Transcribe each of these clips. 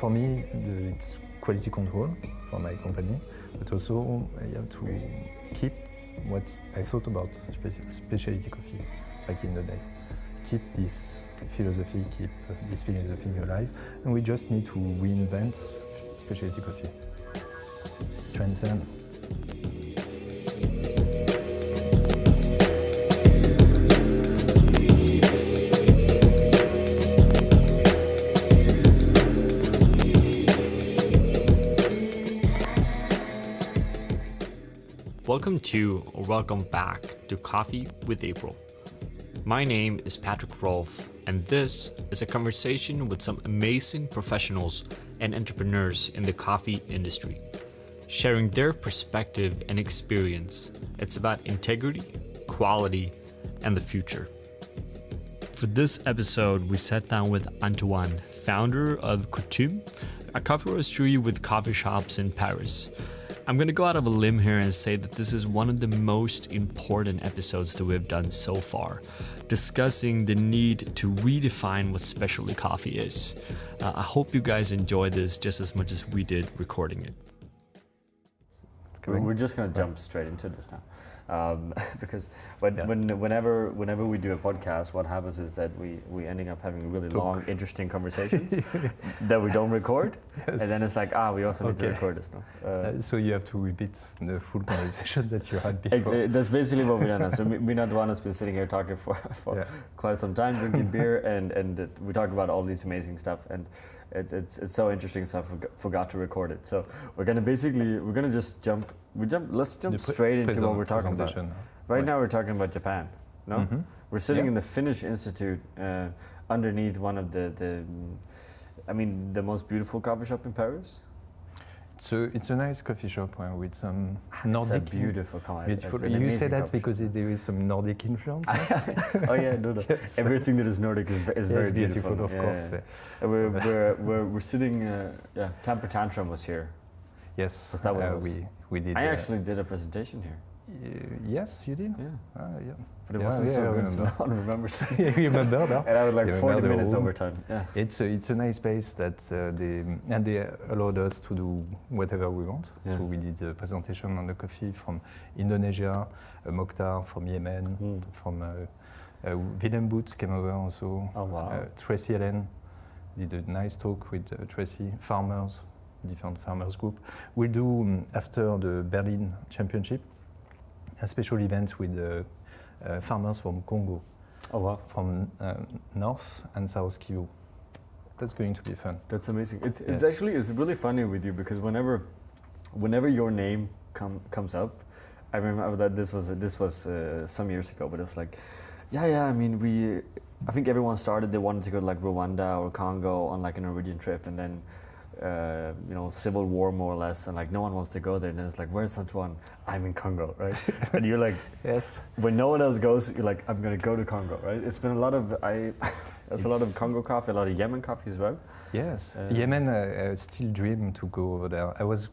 for me, it's quality control for my company, but also I have to keep what I thought about specialty coffee back in the days. Keep this philosophy alive, and we just need to reinvent specialty coffee. Transcend. Welcome to or welcome back to Coffee with April. My name is Patrick Rolfe, and this is a conversation with some amazing professionals and entrepreneurs in the coffee industry, sharing their perspective and experience. It's about integrity, quality, and the future. For this episode, we sat down with Antoine, founder of Coutume, a coffee roastery with coffee shops in Paris. I'm going to go out of a limb here and say that this is one of the most important episodes that we've done so far, discussing the need to redefine what specialty coffee is. I hope you guys enjoy this just as much as we did recording it. We're just going to jump straight into this now. Because whenever we do a podcast, what happens is that we ending up having really long, interesting conversations that we don't record, and then it's like, we also need to record this now. So you have to repeat the full conversation that you had before. That's basically what we've done. So me and Antoine has been sitting here talking for quite some time, drinking beer, and we talk about all these amazing stuff, and it's so interesting, so I forgot to record it. So let's jump straight into what we're talking about. Right now we're talking about Japan, no? Mm-hmm. We're sitting in the Finnish Institute underneath one of the most beautiful coffee shop in Paris. So it's a nice coffee shop with some Nordic. It's a beautiful coffee. You say that because there is some Nordic influence. Oh yeah, no. Yes. Everything that is Nordic is very beautiful. Of course. Yeah. We're sitting. Temper Tantrum was here. Yes. Was that what we did. I actually did a presentation here. Yes, you did. Yeah. Yeah. But it wasn't so good, so no one remembers. You remember that? And I was 40 minutes overtime. Yeah. It's a nice space that they allowed us to do whatever we want. Yeah. So we did a presentation on the coffee from Indonesia, Mokhtar from Yemen, from Willem Boots came over also. Oh wow. Tracy Allen did a nice talk with Tracy, farmers, different farmers group. We'll do after the Berlin Championship a special event with farmers from Congo. Oh wow! From North and South Kivu. That's going to be fun. That's amazing. It's actually really funny with you because whenever your name comes up, I remember that this was some years ago, but it was like, I think everyone started, they wanted to go to like Rwanda or Congo on like a Norwegian trip, and then civil war more or less, and like no one wants to go there, and then it's like, where's Antoine? I'm in Congo, right? And you're like, yes. When no one else goes, you're like, I'm gonna go to Congo, right? It's been a lot of a lot of Congo coffee, a lot of Yemen coffee as well. Yes, Yemen. I still dream to go over there. I was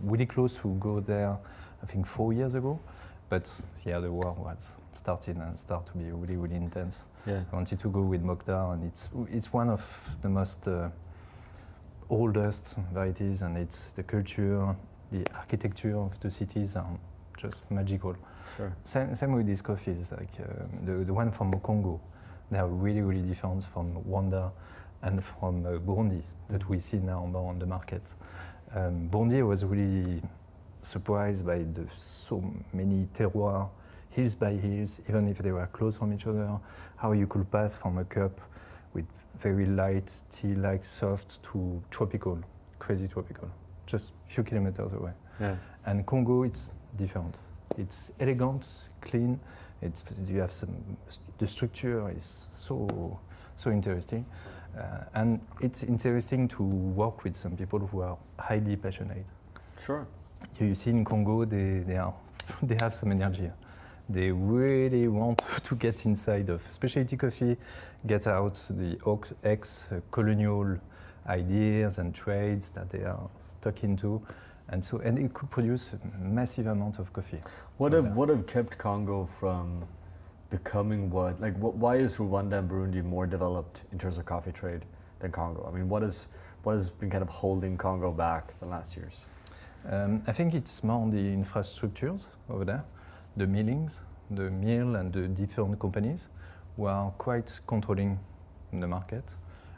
really close to go there, I think 4 years ago, but the war was started to be really, really intense. Yeah. I wanted to go with Mokhtar, and it's one of the most oldest varieties, and it's the culture, the architecture of the cities are just magical. Sure. Same with these coffees, like the one from Congo. They are really, really different from Rwanda and from Burundi that we see now more on the market. Burundi was really surprised by so many terroirs, hills by hills, even if they were close from each other, how you could pass from a cup with very light, tea-like soft to tropical, crazy tropical, just a few kilometers away. Yeah. And Congo, it's different. It's elegant, clean. The structure is so interesting, and it's interesting to work with some people who are highly passionate. Sure. You see in Congo, they have some energy. They really want to get inside of specialty coffee, get out the ex-colonial ideas and trades that they are stuck into, and it could produce a massive amount of coffee. What have kept Congo from becoming what? Like, why is Rwanda and Burundi more developed in terms of coffee trade than Congo? I mean, what has been kind of holding Congo back the last years? I think it's more the infrastructures over there, the millings, the mill and the different companies who are quite controlling the market,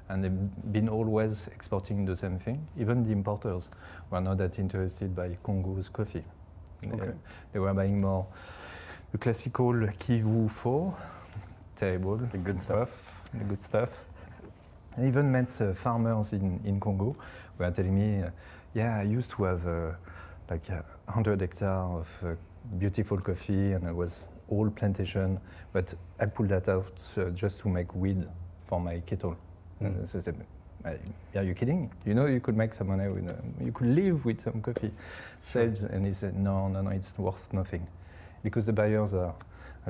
and they've been always exporting the same thing. Even the importers were not that interested by Congo's coffee. Okay. They were buying more the classical Kivu 4, terrible, The good stuff. the good stuff. I even met farmers in Congo who were telling me, yeah, I used to have like 100 hectares of beautiful coffee, and it was all plantation, but I pulled that out just to make weed for my kettle. So I said, are you kidding? You know you could make some money, you could live with some coffee sales. And he said, no, it's worth nothing. Because the buyers are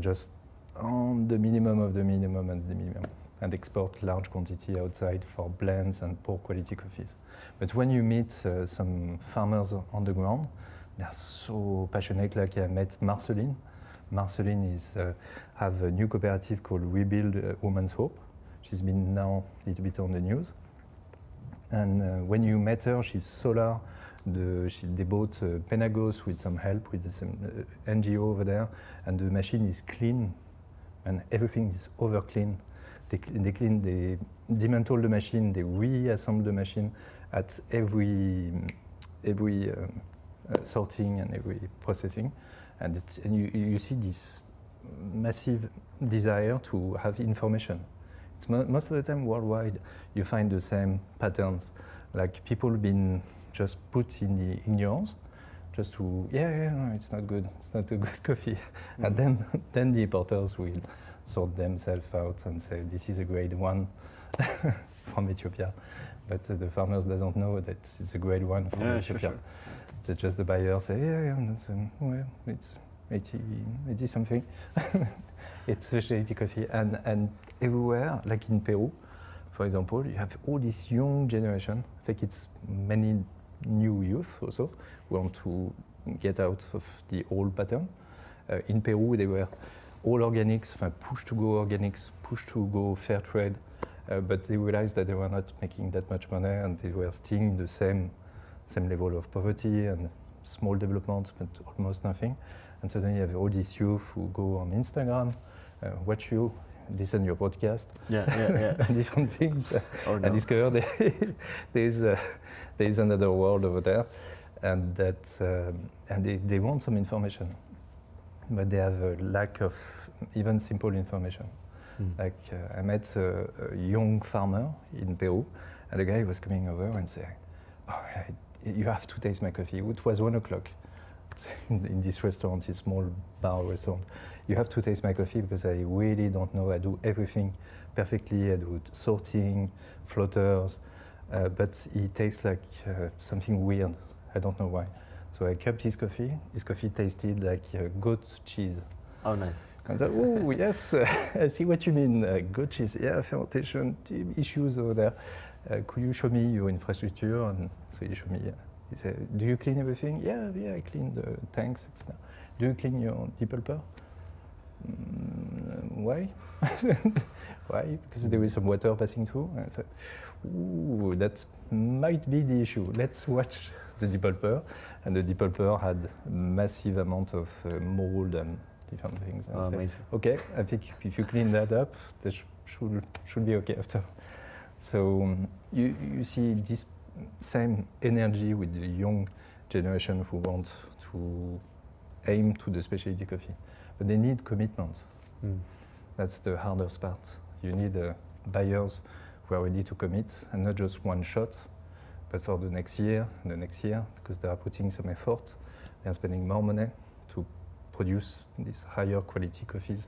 just on the minimum of the minimum and the minimum, and export large quantity outside for blends and poor quality coffees. But when you meet some farmers on the ground, they're so passionate. Like I met Marceline. Marceline have a new cooperative called Rebuild Women's Hope. She's been now a little bit on the news. And when you met her, she's solar. They bought Penagos with some help with some NGO over there, and the machine is clean, and everything is over clean. They dismantle the machine, they reassemble the machine at every sorting and every processing, and you see this massive desire to have information. It's most of the time worldwide you find the same patterns, like people being just put in the ignorance, just to no, it's not good, it's not a good coffee, and then the importers will sort themselves out and say this is a grade 1 from Ethiopia, but the farmers doesn't know that it's a grade 1 from Ethiopia. Sure. It's just the buyer say well, it's 80 something. It's specialty coffee, and everywhere, like in Peru, for example, you have all this young generation. I think it's many new youth also who want to get out of the old pattern. In Peru, they were all organics, push to go organics, push to go fair trade, but they realized that they were not making that much money, and they were still in the same level of poverty and small development, but almost nothing. And suddenly you have all these youth who go on Instagram, watch you, listen to your podcast, and different things, and discover there is another world over there, and that and they want some information, but they have a lack of even simple information. Like I met a young farmer in Peru, and the guy was coming over and saying, you have to taste my coffee. It was 1 o'clock in this restaurant, this small bar restaurant. You have to taste my coffee because I really don't know. I do everything perfectly. I do sorting, floaters, but it tastes like something weird. I don't know why. So I cupped his coffee. His coffee tasted like goat cheese. Oh, nice. I was like, oh, yes, I see what you mean. Goat cheese, yeah, fermentation issues over there. Could you show me your infrastructure? And so he showed me. He said, do you clean everything? Yeah, I clean the tanks, etc. Do you clean your depulper? Why? Why? Because there is some water passing through. And I thought, ooh, that might be the issue. Let's watch the depulper. And the depulper had a massive amount of mold and different things. And amazing. Okay, I think if you clean that up, that should be okay after. So you see this same energy with the young generation who want to aim to the specialty coffee, but they need commitments. That's the hardest part. You need buyers who are ready to commit, and not just one shot, but for the next year, because they are putting some effort. They are spending more money to produce these higher quality coffees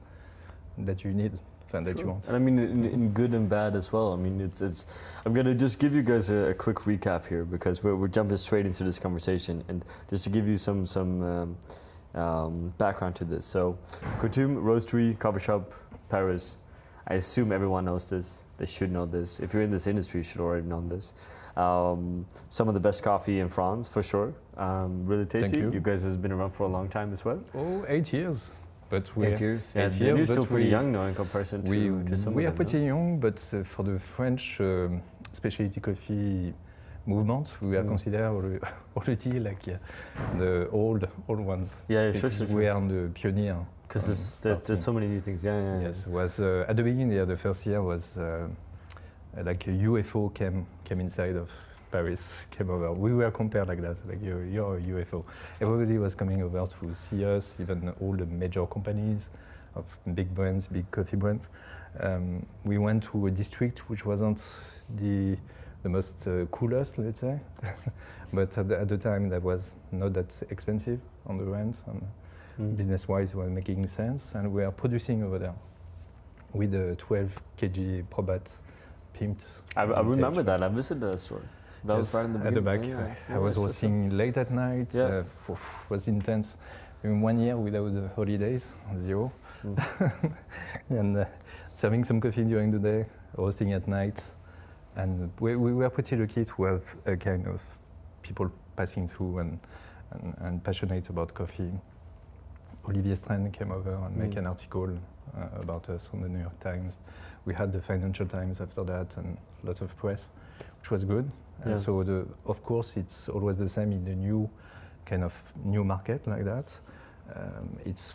that you need. That you want. And I mean, in good and bad as well. I mean, it's. I'm gonna just give you guys a quick recap here because we're jumping straight into this conversation, and just to give you some background to this. So, Coutume Roastery, coffee shop, Paris. I assume everyone knows this. They should know this. If you're in this industry, you should already know this. Some of the best coffee in France, for sure. Really tasty. Thank you. You guys has been around for a long time as well. Oh, 8 years. but 8 years. Yeah, 8 years. You're still but pretty young now in comparison to some we of are them, pretty young, but for the French specialty coffee movement, we are considered already like the old ones. Yeah, sure. We are the pioneer. Because there's so many new things. Yeah. Yes, was at the beginning. The first year was like a UFO came inside of Paris, came over. We were compared like that, like you're a UFO. Everybody was coming over to see us, even all the major companies of big brands, big coffee brands. We went to a district which wasn't the most coolest, let's say, but at the time that was not that expensive on the rent, and business-wise it was making sense, and we are producing over there with a 12 kg Probat pimped. I remember that. I visited the store. That was right in the beginning. At the back. I was roasting late at night. Was intense. In 1 year without the holidays, 0. And serving some coffee during the day, roasting at night. And we were pretty lucky to have a kind of people passing through and passionate about coffee. Olivier Stren came over and made an article about us on the New York Times. We had the Financial Times after that and a lot of press, which was good. So of course it's always the same in the new market like that. It's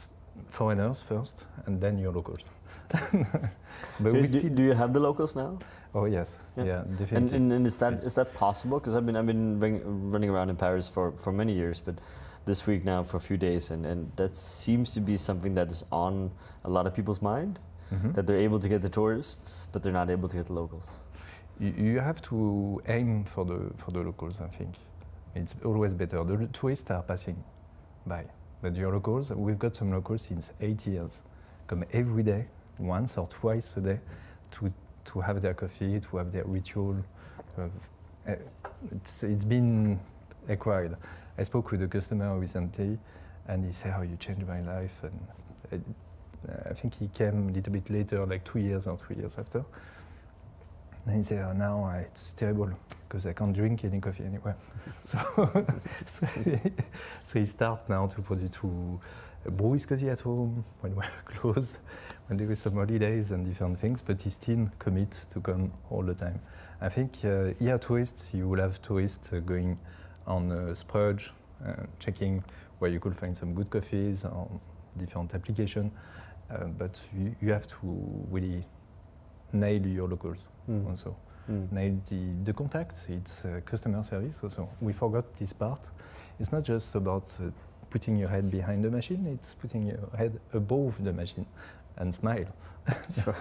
foreigners first and then your locals. But do you have the locals now? Oh yes, yeah definitely. And is that possible? Because I've been running around in Paris for many years, but this week now for a few days, and that seems to be something that is on a lot of people's mind, that they're able to get the tourists, but they're not able to get the locals. You have to aim for the locals, I think. It's always better. The tourists are passing by, but your locals, we've got some locals since 8 years, come every day, once or twice a day, to have their coffee, to have their ritual. It's been acquired. I spoke with a customer recently, and he said, "Oh, you changed my life." And I think he came a little bit later, like 2 years or 3 years after. And he said, "Oh, now it's terrible because I can't drink any coffee anywhere." So he starts now to brew his coffee at home when we're closed, when there is some holidays and different things, but he still commits to come all the time. I think here tourists, you will have tourists going on Sprudge, checking where you could find some good coffees on different applications, but you have to really nail your locals also. Nail the contact, it's customer service also. We forgot this part. It's not just about putting your head behind the machine, it's putting your head above the machine and smile. Sure.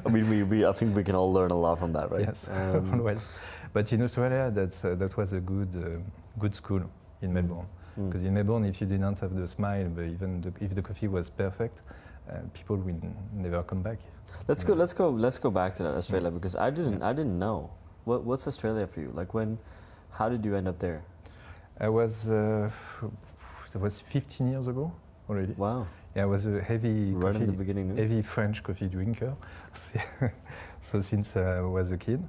I mean, I think we can all learn a lot from that, right? Yes, always. But in Australia, that was a good school in Melbourne. Because in Melbourne, if you didn't have the smile, but even if the coffee was perfect, people will never come back. Let's go back to that Australia, because I didn't know. What's Australia for you? Like how did you end up there? That was 15 years ago already. Wow. Yeah, I was a heavy French coffee drinker. So since I was a kid,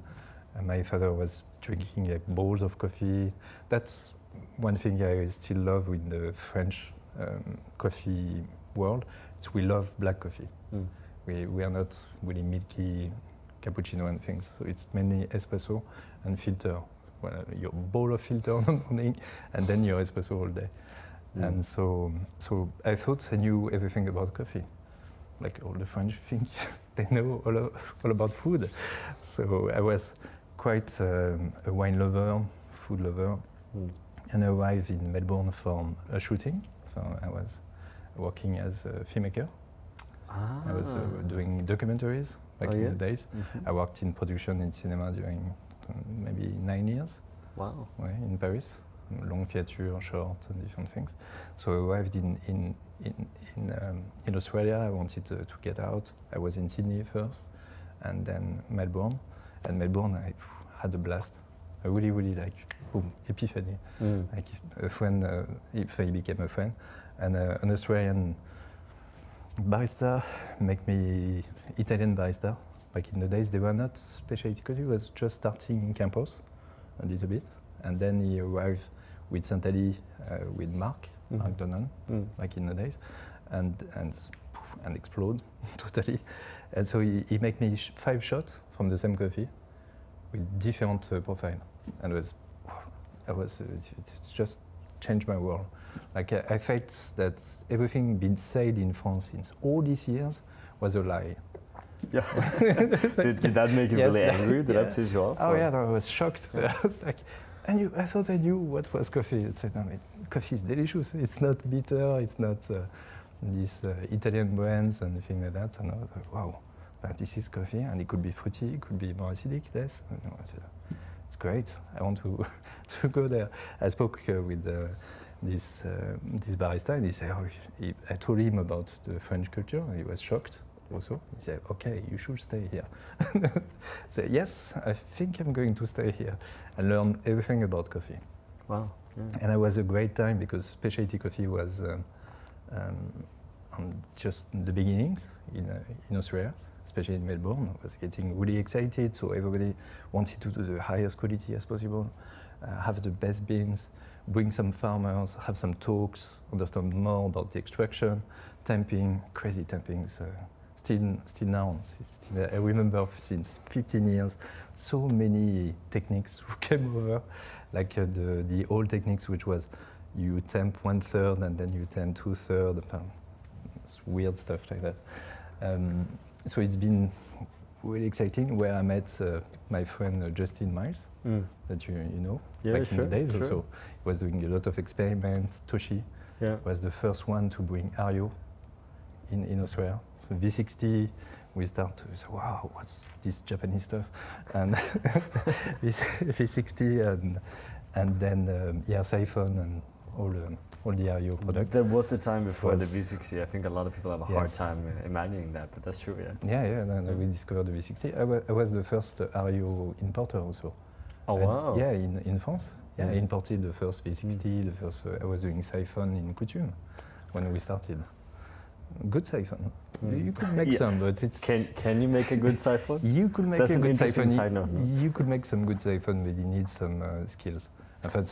my father was drinking like bowls of coffee. That's one thing I still love in the French coffee world. We love black coffee. We are not really milky cappuccino and things. So it's mainly espresso and filter. Well, your bowl of filter in the morning, and then your espresso all day. And so I thought I knew everything about coffee. Like all the French think they know all about food. So I was quite a wine lover, food lover, and I arrived in Melbourne from a shooting. So I was working as a filmmaker. I was doing documentaries back in the days. I worked in production in cinema during maybe 9 years. Wow. In Paris, long feature, short, and different things. So I arrived in Australia. I wanted to get out. I was in Sydney first, and then Melbourne. And Melbourne, I had a blast. I really like, boom, epiphany. Like a friend, if I became a friend, and an Australian barista make me Italian barista. Back in the days, they were not specialty coffee. It was just starting in campus a little bit, and then he arrived with Santali, with Mark Donnan, back in the days, and explode totally. And so he make me 5 shots from the same coffee with different profile, and it just changed my world. Like I felt that everything been said in France since all these years was a lie. Yeah. did that make you really angry? Did that piss you off? Oh yeah, no, I was shocked. I was like, I thought I knew what was coffee. I said, no, coffee is delicious. It's not bitter. It's not these Italian brands and things like that. And I was like, wow, but this is coffee, and it could be fruity, it could be more acidic, less. And I said, it's great. I want to to go there. I spoke with this barista, and he said, I told him about the French culture, and he was shocked. Also, he said, "Okay, you should stay here." I said, "Yes, I think I'm going to stay here and learn everything about coffee." Wow! Yeah. And it was a great time because specialty coffee was on just the beginnings in Australia, especially in Melbourne. I was getting really excited, so everybody wanted to do the highest quality as possible, have the best beans, bring some farmers, have some talks, understand more about the extraction, tamping, crazy tampings. Still now, I remember since 15 years, so many techniques who came over, like the old techniques, which was you temp 1/3 and then you temp 2/3, weird stuff like that. So it's been really exciting. Where I met my friend Justin Miles, that you know, back in the days. Sure. Also, he was doing a lot of experiments. Toshi was the first one to bring Ario in Australia. V60, we start to say, wow, what's this Japanese stuff? And V60 and then Siphon and all the Ario products. There was a time before the V60. I think a lot of people have a hard time imagining that, but that's true, yeah. And we discovered the V60. I was the first Ario importer also. Oh, wow. Yeah, in France. Yeah, I imported the first V60, the first, I was doing Siphon in Coutume when we started. Good siphon. You could make some, but it's... Can you make a good siphon? You could make That's a an good interesting siphon. side note, no? You could make some good siphon, but you need some skills.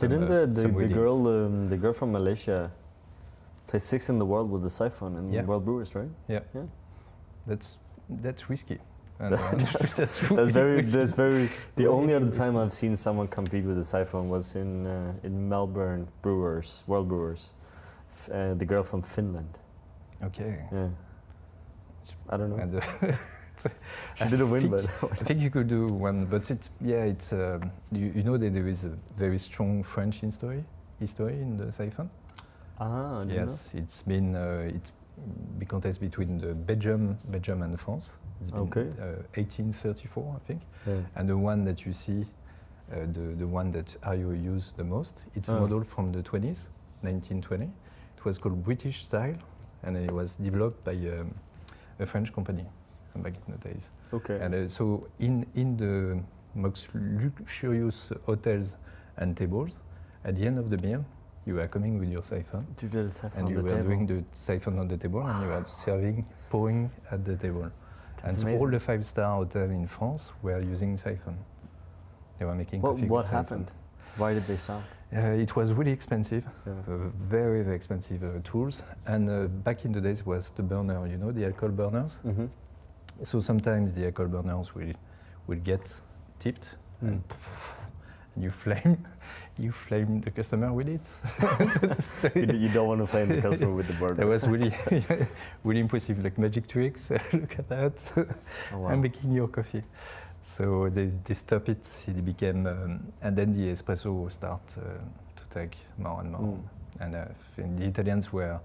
Didn't the girl from Malaysia play 6th in the world with the siphon in World Brewers, right? Yeah. That's risky. And, that's very. The only other time I've seen someone compete with a siphon was in Melbourne Brewers, World Brewers. The girl from Finland. Okay. Yeah. I don't know. And, she didn't win, but I think you could do one. But it's you know that there is a very strong French history in the siphon. Ah, yes, it's been contest between the Belgium and France. It's been 1834, I think. Yeah. And the one that you see, the one that Ario used the most, it's a model from the 20s, 1920. It was called British Style, and it was developed by a French company back in the days. Okay. And so in the most luxurious hotels and tables, at the end of the meal, you are coming with your siphon. You did a siphon and on the table. you were doing the siphon on the table, and you were serving, pouring at the table. That's and amazing. All the 5-star hotels in France were using siphon. They were making coffee. What happened? Why did they stop? It was really expensive, very, very expensive tools. And back in the days was the burner, you know, the alcohol burners. Mm-hmm. So sometimes the alcohol burners will get tipped, and you flame the customer with it. So you don't want to flame the customer with the burner. That was really, really impressive, like magic tricks. Look at that. Oh, wow. I'm making your coffee. So they stop it. It became, and then the espresso start to take more and more. And the Italians were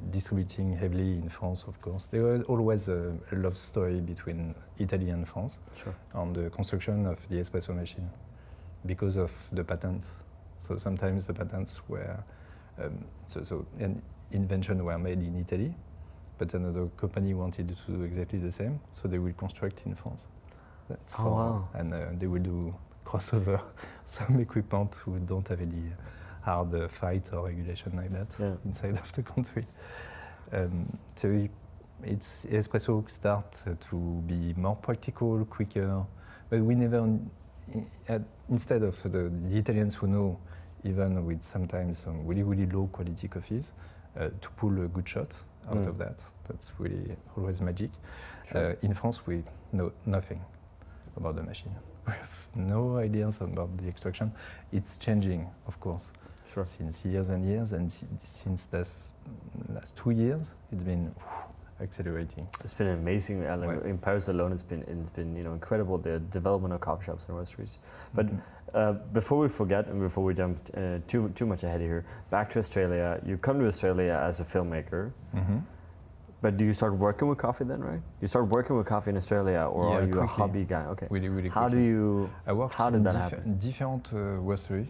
distributing heavily in France, of course. There was always a love story between Italy and France on the construction of the espresso machine because of the patents. So sometimes the patents were, an invention were made in Italy, but another company wanted to do exactly the same, so they will construct in France. That's and they will do crossover some equipment who don't have any hard fight or regulation like that inside of the country. So it's espresso start to be more practical, quicker, but we never, instead of the Italians who know, even with sometimes some really, really low quality coffees, to pull a good shot out of that. That's really always magic. Sure. In France, we know nothing about the machine. We have no ideas about the extraction. It's changing, of course, Sure. since years and years, and since the last 2 years, it's been accelerating. It's been amazing. Right. In Paris alone, it's been incredible, the development of coffee shops and roasteries. But before we forget and before we jump too much ahead here, back to Australia. You come to Australia as a filmmaker. But do you start working with coffee then, right? You start working with coffee in Australia, or Yeah, are you quickly. a hobby guy? Okay. Really How do quickly. you? I worked How did in that happen? different roastery,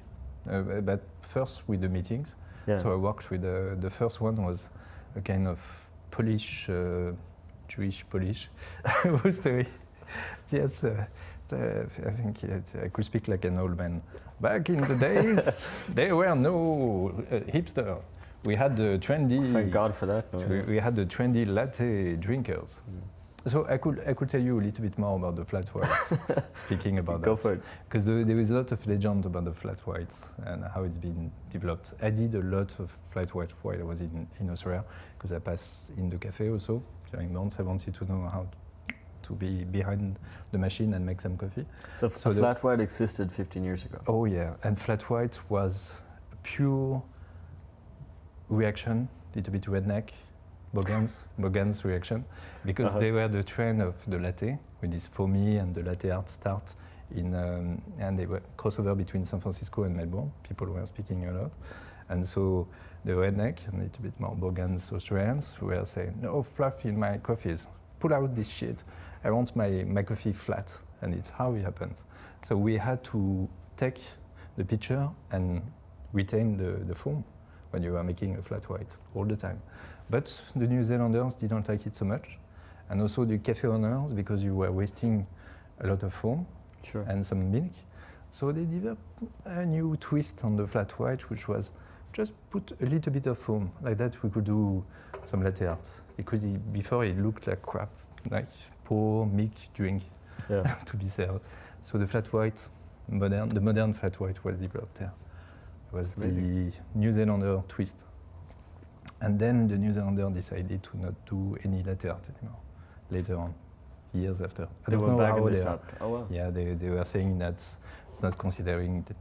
but first with the meetings. Yeah. So I worked with the first one was a kind of Polish, Jewish Polish roastery. Yes, I think I could speak like an old man. Back in the days, there were no hipster. We had the trendy. Thank God for that. No, We had the trendy latte drinkers. So I could tell you a little bit more about the flat white. Speaking about Go that, for it. because there is a lot of legend about the flat white and how it's been developed. I did a lot of flat white while I was in Australia, because I passed in the cafe also during months. I wanted to know how to be behind the machine and make some coffee. So, So the- flat white existed 15 years ago. Oh yeah, and flat white was a pure reaction, little bit redneck, Bogan's reaction, because they were the trend of the latte with this foamy and the latte art start and they were crossover between San Francisco and Melbourne. People were speaking a lot, and so the redneck and a little bit more Bogan's Australians were saying, "No fluff in my coffees. Pull out this shit. I want my coffee flat," and it's how it happens. So we had to take the picture and retain the foam when you are making a flat white all the time. But the New Zealanders didn't like it so much, and also the cafe owners, because you were wasting a lot of foam Sure. and some milk. So they developed a new twist on the flat white, which was just put a little bit of foam. Like that we could do some latte art. Because before it looked like crap, like poor milk drink Yeah. to be served. So the flat white, the modern flat white was developed there. It was Amazing. the New Zealander twist. And then the New Zealander decided to not do any latte art anymore, later on, years after. I They don't went know back how and they they are. stopped. Oh wow. Yeah, they were saying that it's not considering that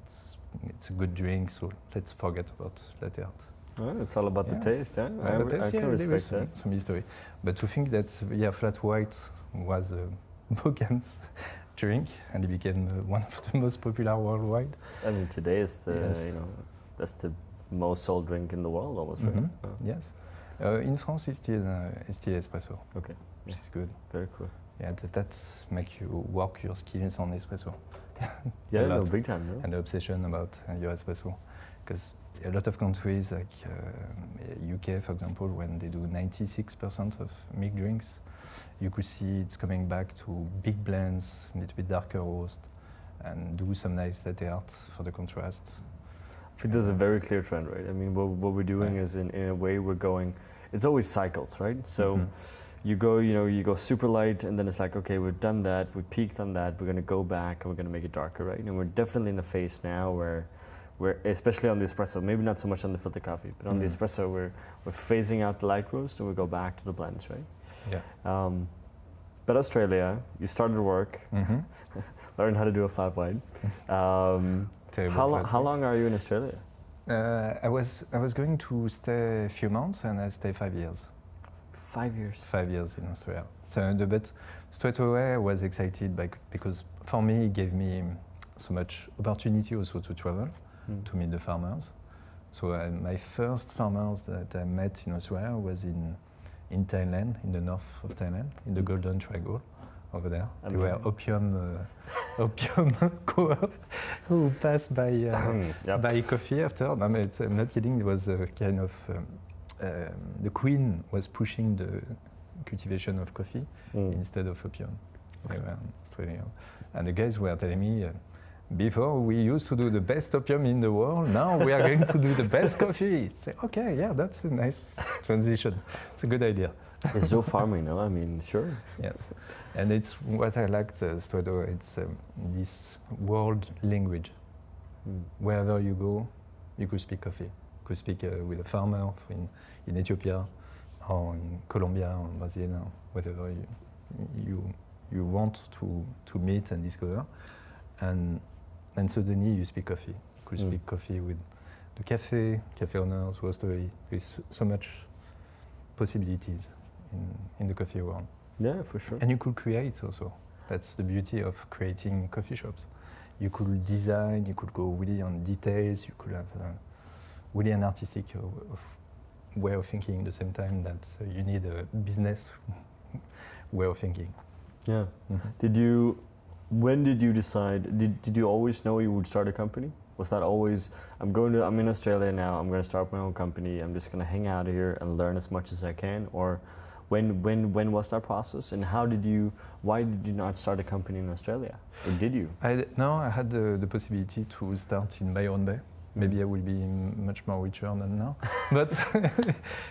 it's a good drink, so let's forget about latte art. Well, it's all about the Yeah. taste, yeah. But I yes, can there is respect that. some history. But to think that, flat white was Bogan's drink, and it became one of the most popular worldwide. I mean, today is the Yes. that's the most sold drink in the world, almost, right? Mhm. Oh, Yes. In France, it's still espresso, okay, which is good. very cool. Yeah, that makes you work your skills on espresso. Yeah, A no, lot. big time. No? And the obsession about your espresso. Because a lot of countries, like UK, for example, when they do 96% of milk drinks, you could see it's coming back to big blends, a little bit darker roast, and do some nice latte art for the contrast. I think there's a very clear trend, right? I mean, what we're doing Right. is in a way we're going. It's always cycles, right? So. Mhm. You go super light, and then it's like, okay, we've done that, we peaked on that, we're gonna go back and we're gonna make it darker, right? And we're definitely in a phase now where we're, especially on the espresso, maybe not so much on the filter coffee, but on the Mm. espresso, we're phasing out the light roast and we go back to the blends, right? Yeah. But Australia, you started work, Mm-hmm. learned how to do a flat white. How long are you in Australia? I was going to stay a few months, and I stayed 5 years. 5 years. 5 years in Australia. So, but straight away I was excited because for me it gave me so much opportunity also to travel, to meet the farmers. So my first farmers that I met in Australia was in Thailand, in the north of Thailand, in the Golden Triangle over there. They were Amazing. opium co-op who passed by Yep. buy coffee after. I'm not kidding. It was a kind of the queen was pushing the cultivation of coffee instead of opium. They were Australian, and the guys were telling me. Before we used to do the best opium in the world, now we are going to do the best coffee. Say, okay, yeah, that's a nice transition. It's a good idea. It's still farming, no? I mean, sure. Yes, and it's what I liked straight away. It's this world language. Wherever you go, you could speak coffee. could speak with a farmer in Ethiopia or in Colombia or Brazil or whatever you want to meet and discover. And suddenly you speak coffee. You could speak coffee with the cafe owners, roastery. There's so much possibilities in the coffee world. Yeah, for sure. And you could create also. That's the beauty of creating coffee shops. You could design, you could go really on details, you could have really an artistic way of thinking at the same time that you need a business way of thinking. Yeah. Mm-hmm. When did you decide, did you always know you would start a company? Was that always, I'm in Australia now, I'm going to start my own company, I'm just going to hang out here and learn as much as I can? Or when was that process, and why did you not start a company in Australia? Or did you? I had the possibility to start in Byron Bay. Maybe I will be much more richer than now. But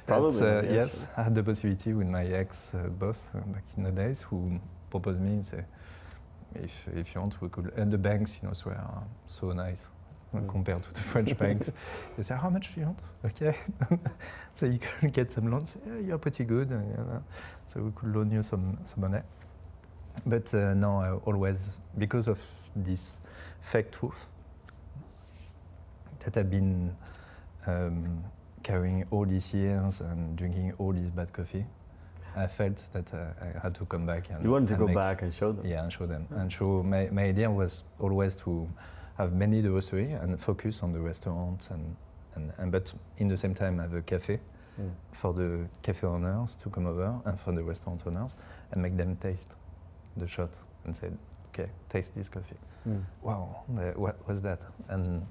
probably, yes, I had the possibility with my ex-boss back in the days, who proposed me and said, if you want, we could. And the banks in Australia are so nice compared to the French banks. They say, how much do you want? Okay. So you can get some loans. Yeah, you're pretty good. So we could loan you some money. But no, I always, because of this fake truth that I've been carrying all these years and drinking all this bad coffee, I felt that I had to come back. You wanted to go back and show them? Yeah, and show them. And show, my idea was always to have mainly the roastery and focus on the restaurants but in the same time have a cafe for the cafe owners to come over and for the restaurant owners and make them taste the shot and say, okay, taste this coffee. Wow, what was that? And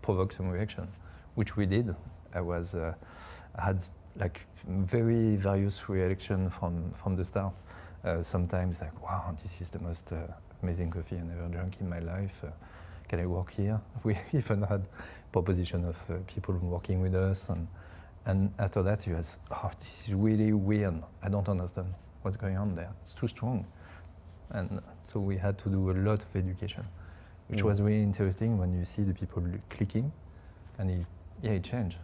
provoke some reaction, which we did. I had like very various reaction from the staff. Sometimes like, wow, this is the most amazing coffee I never drank in my life. Can I work here? We even had proposition of people working with us, and after that you ask, oh, this is really weird. I don't understand what's going on there. It's too strong. And so we had to do a lot of education, which was really interesting when you see the people clicking, and it changed.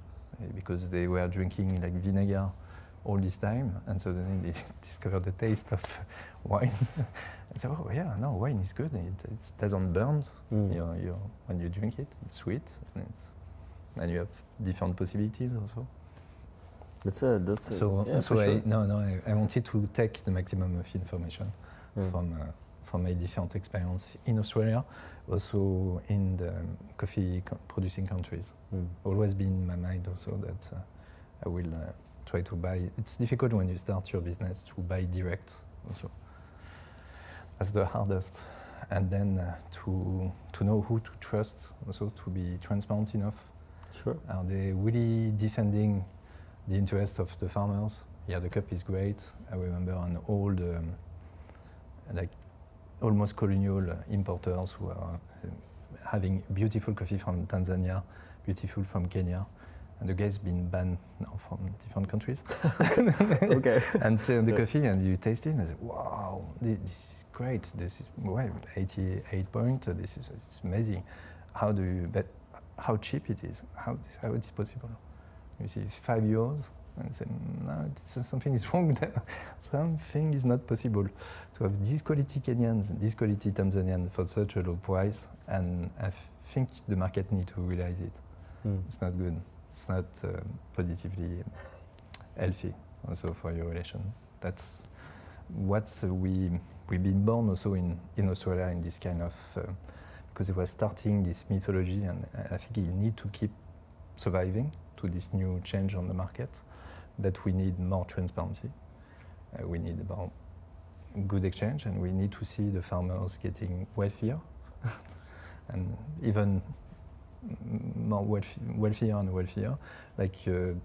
Because they were drinking like vinegar all this time, and suddenly they discovered the taste of wine. And so, oh yeah, no, wine is good. It doesn't burn. When you drink it, it's sweet, and you have different possibilities also. I wanted to take the maximum of information from my different experience in Australia, also in the coffee producing countries. Always been in my mind also that I will try to buy. It's difficult when you start your business to buy direct also. That's the hardest. And then to know who to trust, also to be transparent enough. Sure. Are they really defending the interest of the farmers? Yeah, the cup is great. I remember an old, almost colonial importers who are having beautiful coffee from Tanzania, beautiful from Kenya, and the guy's been banned now from different countries. Okay. And so the coffee, and you taste it, and I say, wow, this is great. This is 88 points. This is it's amazing. How do you bet? How cheap it is? How it is possible? You see, €5. And say, no, something is wrong there. Something is not possible to have this quality Kenyans, this quality Tanzanian for such a low price. And I think the market needs to realize it. It's not good. It's not positively healthy also for your relation. That's what we've been born also in Australia in this kind of, because it was starting this mythology, and I think you need to keep surviving to this new change on the market. That we need more transparency, we need about good exchange, and we need to see the farmers getting wealthier and even more wealthier and wealthier. Like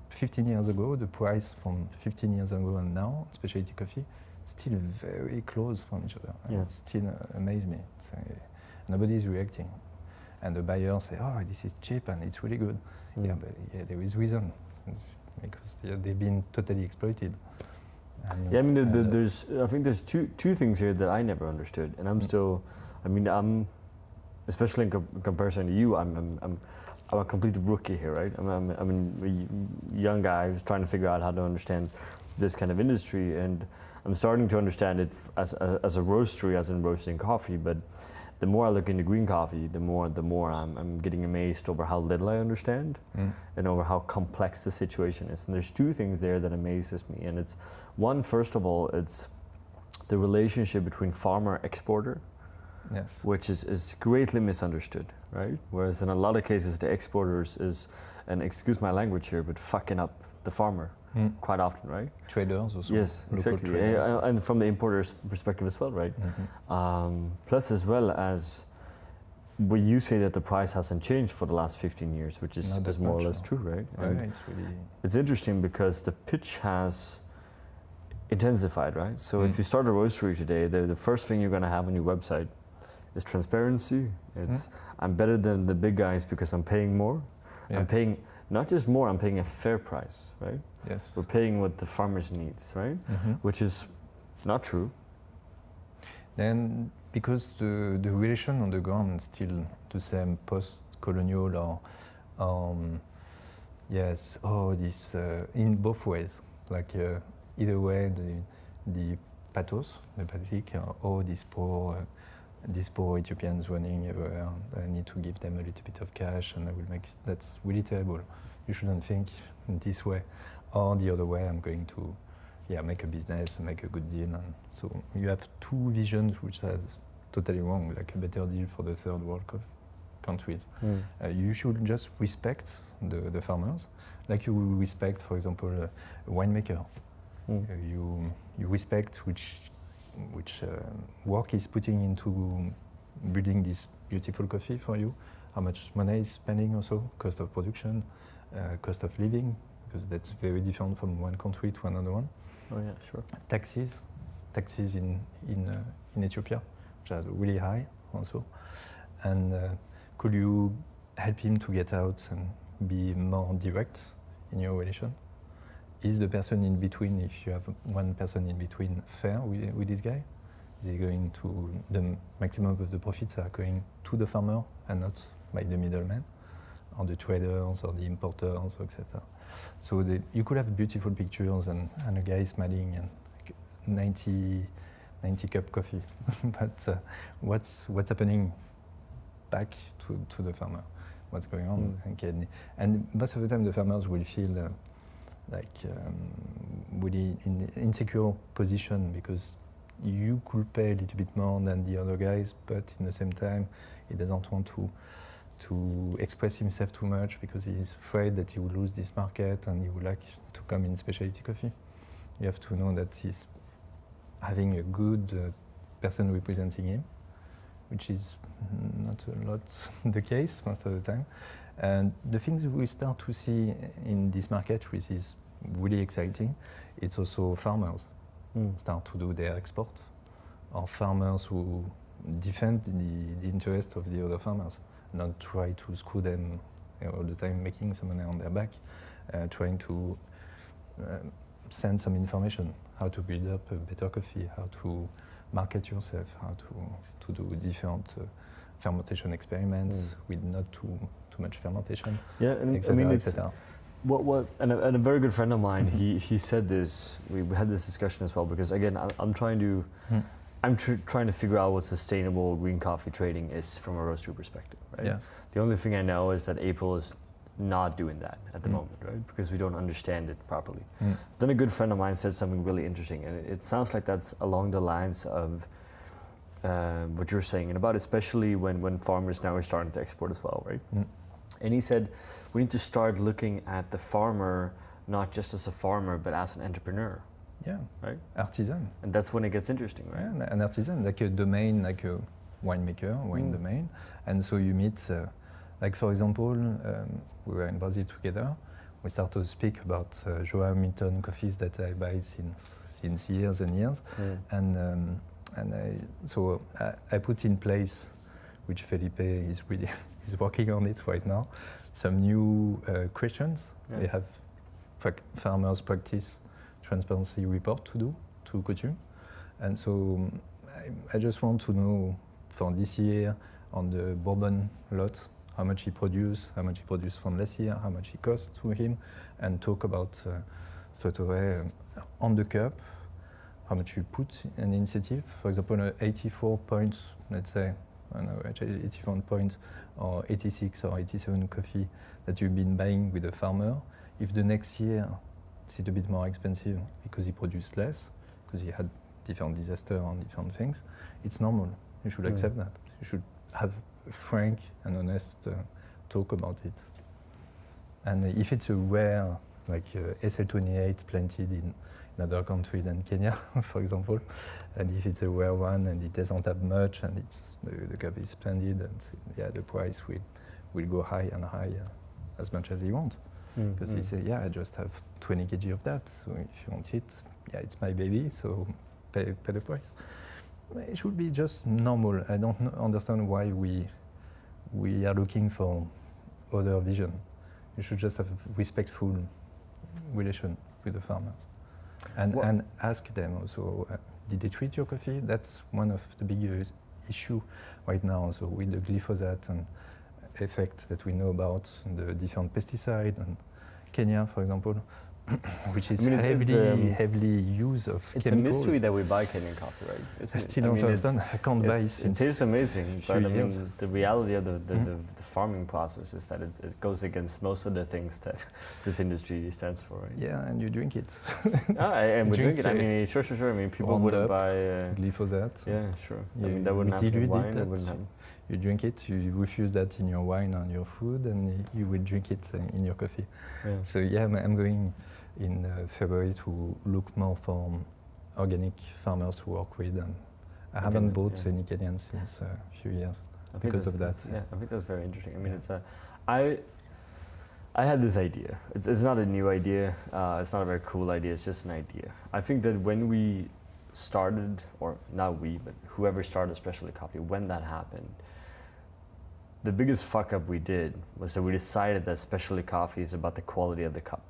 15 years ago, the price from 15 years ago and now, specialty coffee, still very close from each other. Yeah. It still amazes me. Nobody is reacting. And the buyers say, oh, this is cheap and it's really good. Yeah, but there is reason. Because they've been totally exploited. I think there's two things here that I never understood, and I'm still, I'm especially in comparison to you, I'm I'm a complete rookie here, right? I'm a young guy who's trying to figure out how to understand this kind of industry, and I'm starting to understand it as a roastery, as in roasting coffee. But the more I look into green coffee, the more I'm getting amazed over how little I understand and over how complex the situation is. And there's two things there that amazes me, and it's one, first of all, it's the relationship between farmer exporter, Yes. which is greatly misunderstood, right? Whereas in a lot of cases, the exporters is, and excuse my language here, but fucking up the farmer quite often, right? Traders also. Yes, local exactly. traders. And from the importer's perspective as well, right? Plus, as well as when you say that the price hasn't changed for the last 15 years, which is, Not that more or much, less no. true, right? Yeah, And it's really. it's interesting because the pitch has intensified, right? So if you start a roastery today, the first thing you're going to have on your website is transparency. It's I'm better than the big guys because I'm paying more. Yeah. I'm paying not just more, I'm paying a fair price, right? Yes. We're paying what the farmers needs, right? Which is not true. Then, because the relation on the ground is still the same post-colonial or, yes, this in both ways. Like either way, the pathos, the pathetic, these poor Ethiopians running everywhere. I need to give them a little bit of cash, and I will make. That's really terrible. You shouldn't think in this way, or the other way. I'm going to, make a business and make a good deal. And so you have two visions, which is totally wrong. Like a better deal for the third world countries. You should just respect the farmers, like you will respect, for example, a winemaker. You respect which work is putting into building this beautiful coffee for you, how much money is spending also, cost of production, cost of living, because that's very different from one country to another one. Oh yeah, sure. Taxes in Ethiopia, which are really high also. And could you help him to get out and be more direct in your relation? Is the person in between, if you have one person in between, fair with this guy? Is he going to, the maximum of the profits are going to the farmer and not by the middleman, or the traders or the importers, etc. So you could have beautiful pictures and a guy smiling and 90 cup coffee, but what's happening back to the farmer? What's going on? And most of the time the farmers will feel really in insecure position because you could pay a little bit more than the other guys, but in the same time he doesn't want to express himself too much because he's afraid that he will lose this market and he would like to come in specialty coffee. You have to know that he's having a good person representing him, which is not a lot the case most of the time. And the things we start to see in this market, which is really exciting, it's also farmers start to do their export, or farmers who defend the interest of the other farmers, not try to screw them all the time, making some money on their back, trying to send some information, how to build up a better coffee, how to market yourself, how to do different fermentation experiments with not too much fermentation. Yeah, and et cetera, I mean, et cetera. And a very good friend of mine, he said this. We had this discussion as well because again, I'm trying to trying to figure out what sustainable green coffee trading is from a roastery perspective, right? Yes. The only thing I know is that April is not doing that at the moment, right? Because we don't understand it properly. Then a good friend of mine said something really interesting, and it sounds like that's along the lines of what you're saying, and about especially when farmers now are starting to export as well, right? And he said we need to start looking at the farmer not just as a farmer but as an entrepreneur. Yeah, right. Artisan. And that's when it gets interesting, right? Yeah, an artisan, like a domain, like a winemaker, wine domain. And so you meet, like for example, we were in Brazil together. We started to speak about João Milton coffees that I buy since years and years. And I put in place, which Felipe is really is working on it right now, some new questions. They have farmers practice transparency report to do to Coutume. And so I just want to know for this year on the Bourbon lot, how much he produced from last year, how much it costs to him, and talk about straight away on the cup, how much you put an incentive. For example, 84 points, let's say, on average 84 points, or 86 or 87 coffee that you've been buying with a farmer. If the next year it's a bit more expensive because he produced less, because he had different disasters on different things, it's normal. You should accept that. You should have a frank and honest talk about it. And if it's a rare, like SL28 planted in another country than Kenya, for example, and if it's a rare one and it doesn't have much and it's the cup is splendid, and the price will go high and high as much as you want. Because they say, I just have 20 kg of that, so if you want it, it's my baby, so pay the price. It should be just normal. I don't understand why we are looking for other vision. You should just have respectful relation with the farmers. And ask them also, did they treat your coffee? That's one of the big issue right now also with the glyphosate and effect that we know about, the different pesticide and Kenya, for example, which is heavily use of it's chemicals. a mystery that we buy Kenyan coffee, right? I still don't understand. I can't buy it. It tastes amazing, but I mean, the reality of the farming process is that it goes against most of the things that this industry stands for, right? Yeah, and you drink it. And we drink it. I mean, sure. I mean, people wouldn't buy glyphosate. Yeah, sure. I mean, that wouldn't happen in wine. It wouldn't happen. You drink it, you refuse that in your wine and your food, and you will drink it in your coffee. Yeah. So I'm going in February to look more for organic farmers to work with, and I haven't bought any Kenyan since a few years because of that. Yeah, I think that's very interesting. I mean, it's I had this idea. It's not a new idea. It's not a very cool idea. It's just an idea. I think that when we started, or not we, but whoever started Specialty Coffee, when that happened, the biggest fuck up we did was that we decided that specialty coffee is about the quality of the cup,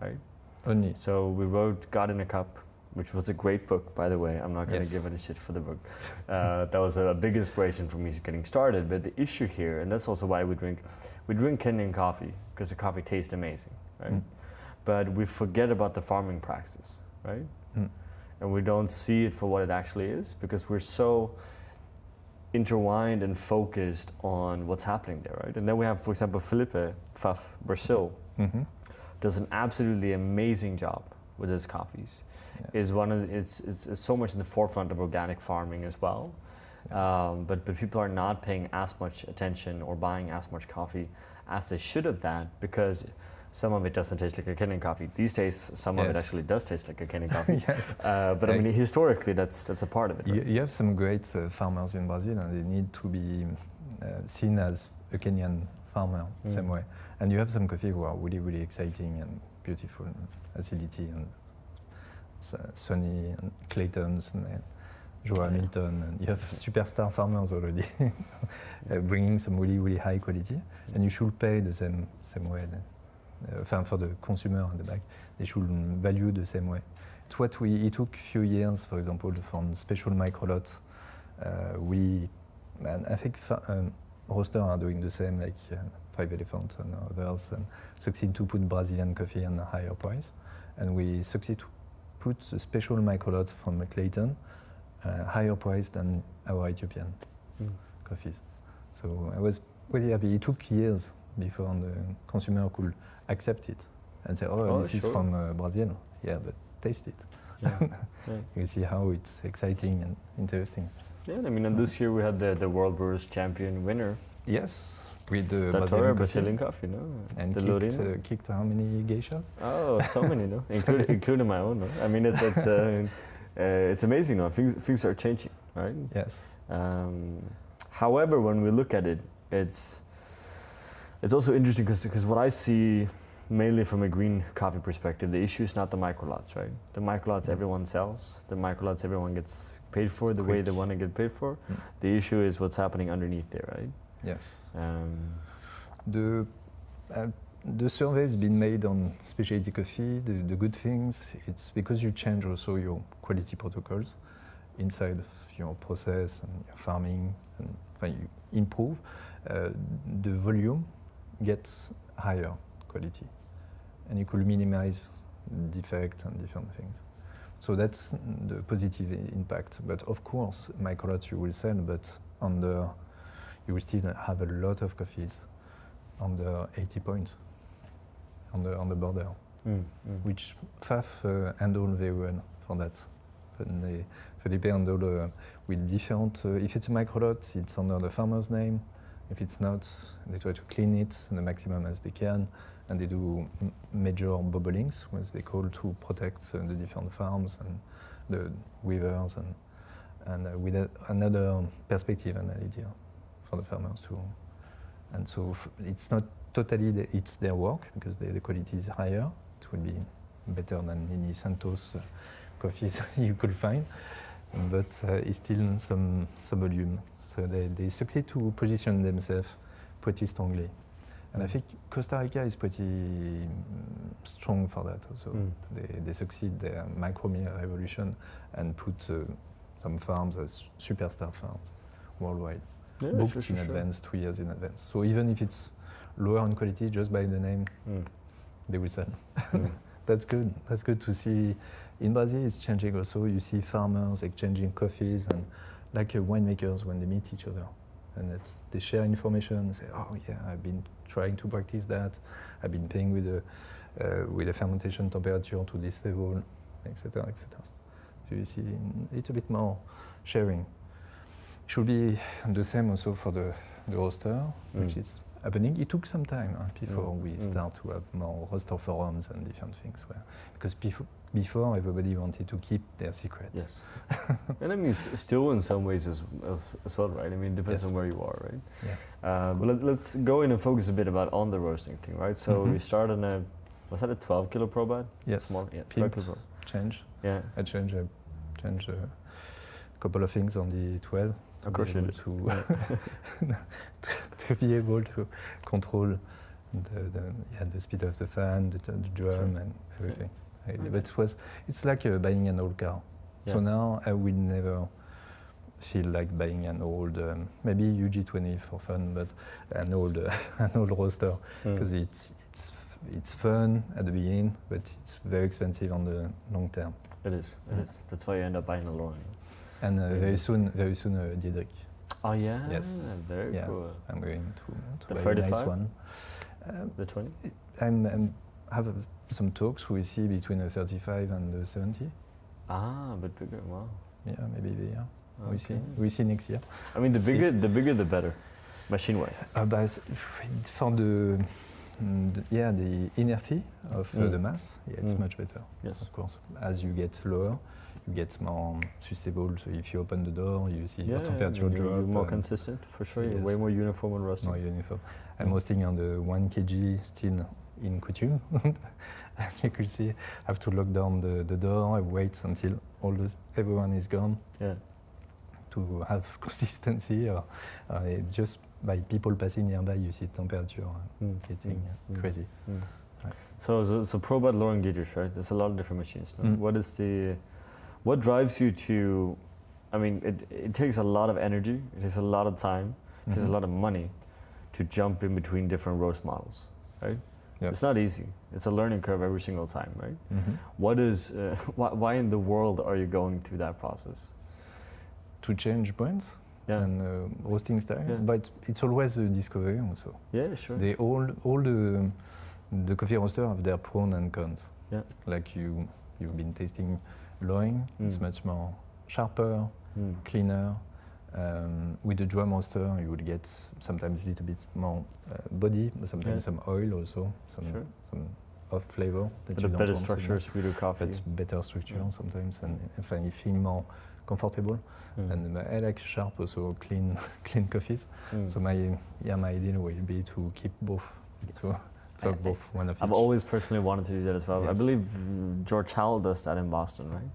right? Only. So we wrote God in a Cup, which was a great book, by the way. I'm not going to give any shit for the book. That was a big inspiration for me getting started. But the issue here, and that's also why we drink Kenyan coffee, because the coffee tastes amazing, right? But we forget about the farming practice, right? And we don't see it for what it actually is, because we're so intertwined and focused on what's happening there, right? And then we have, for example, Felipe Pfaff, Brazil, does an absolutely amazing job with his coffees. Is one of it's so much in the forefront of organic farming as well, but people are not paying as much attention or buying as much coffee as they should have that, because some of it doesn't taste like a Kenyan coffee. These days, some of it actually does taste like a Kenyan coffee. But I mean, historically, that's a part of it. Right? You have some great farmers in Brazil, and they need to be seen as a Kenyan farmer, same way. And you have some coffee who are really, really exciting and beautiful, and acidity, and Sonny, and Claytons, and Joe Hamilton, and you have superstar farmers already, bringing some really, really high quality, and you should pay the same way. For the consumer on the back, they should value the same way. It's what it took a few years, for example, from special microlot. And I think roasters are doing the same, like Five Elephants and others, and succeed to put Brazilian coffee on a higher price. And we succeed to put a special microlot from Clayton, higher price than our Ethiopian coffees. So I was really happy. It took years before the consumer could accept it and say, this is from Brazil. Yeah, but taste it. You see how it's exciting and interesting. Yeah, I mean, and this year we had the World Brewers Champion winner. Yes, with the Brazilian coffee, no? And kicked how many geishas? Oh, so many, no? Including my own, no? I mean, it's amazing, no? Things are changing, right? Yes. However, when we look at it, it's also interesting because what I see, mainly from a green coffee perspective, the issue is not the microlots, right? The microlots everyone sells, the microlots everyone gets paid for the way they want to get paid for. The issue is what's happening underneath there, right? Yes. The survey has been made on specialty coffee, the good things. It's because you change also your quality protocols inside your process and your farming, and you improve. the volume gets higher quality, and you could minimize defect and different things. So that's the positive impact. But of course, microlots you will sell, but you will still have a lot of coffees under 80 points on the border, which Pfaff handle very well for that. And Felipe handle with different. If it's a microlot, it's under the farmer's name. If it's not, they try to clean it the maximum as they can, and they do major bubblings, as they call, to protect the different farms and the weavers, and with another perspective and idea for the farmers too. And so it's not totally it's their work, because the quality is higher. It will be better than any Santos coffees you could find, but it's still some volume. So they succeed to position themselves pretty strongly. And I think Costa Rica is pretty strong for that also. They succeed their micromeal revolution and put some farms as superstar farms worldwide, booked in advance, 2 years in advance. So even if it's lower in quality, just by the name, they will sell. That's good. That's good to see. In Brazil, it's changing also. You see farmers exchanging coffees, and like winemakers when they meet each other, and they share information and say, "Oh yeah, I've been trying to practice that. I've been playing with the fermentation temperature to this level, etc., etc." So you see a little bit more sharing. Should be the same also for the roaster, which is happening. It took some time before we start to have more roaster forums and different things, because before everybody wanted to keep their secret. Yes, and I mean still in some ways as well, right? I mean, it depends on where you are, right? Yeah. But let's go in and focus a bit on the roasting thing, right? So we start on was that a 12 kilo ProBat? Yes. Small, yeah, 12 kilo. Change. Yeah. I change a couple of things on the 12. Of course you did. To be able to control the speed of the fan, the drum, and everything. But it's like buying an old car. So now I will never feel like buying an old, maybe UG20 for fun, but an old roaster, because it's fun at the beginning, but it's very expensive on the long term. It is. That's why you end up buying a Lauren. And very soon, Diedrich. Oh yeah. Yes. Very cool. I'm going to The buy 35? a nice one. The 20. I'm have some talks. We see between a 35 and a 70. Ah, but bigger. Wow. Yeah, maybe the year. Okay. We see next year. I mean, the bigger the better, machine-wise. But for the inertia of the mass, it's much better. Yes. Of course, as you get lower, you get more susceptible. So if you open the door, you see your temperature drop. You're more consistent, for sure. You're way more uniform when roasting. More uniform. I'm roasting on the 1 kg still in coutume. You could see, I have to lock down the door. I wait until everyone is gone. Yeah. To have consistency, or just by people passing nearby, you see temperature getting crazy. Right. So ProBat Lauren Diedrich, right? There's a lot of different machines. No? What drives you to? I mean, it takes a lot of energy. It takes a lot of time. It takes a lot of money to jump in between different roast models, right? Yes. It's not easy. It's a learning curve every single time, right? What is? Why in the world are you going through that process? To change brands and roasting style, but it's always a discovery also. Yeah, sure. All the coffee roasters have their pros and cons. Yeah. Like you've been tasting Loring, it's much more sharper, cleaner. With the drum roaster, you will get sometimes a little bit more body, but sometimes some oil also, some off flavor. But a better structure, sweeter coffee. That's better structure sometimes, and you feel more comfortable. And I like sharp, also clean coffees. So my idea will be to keep both, to have both one of each. I've always personally wanted to do that as well. Yes. I believe George Howell does that in Boston, right?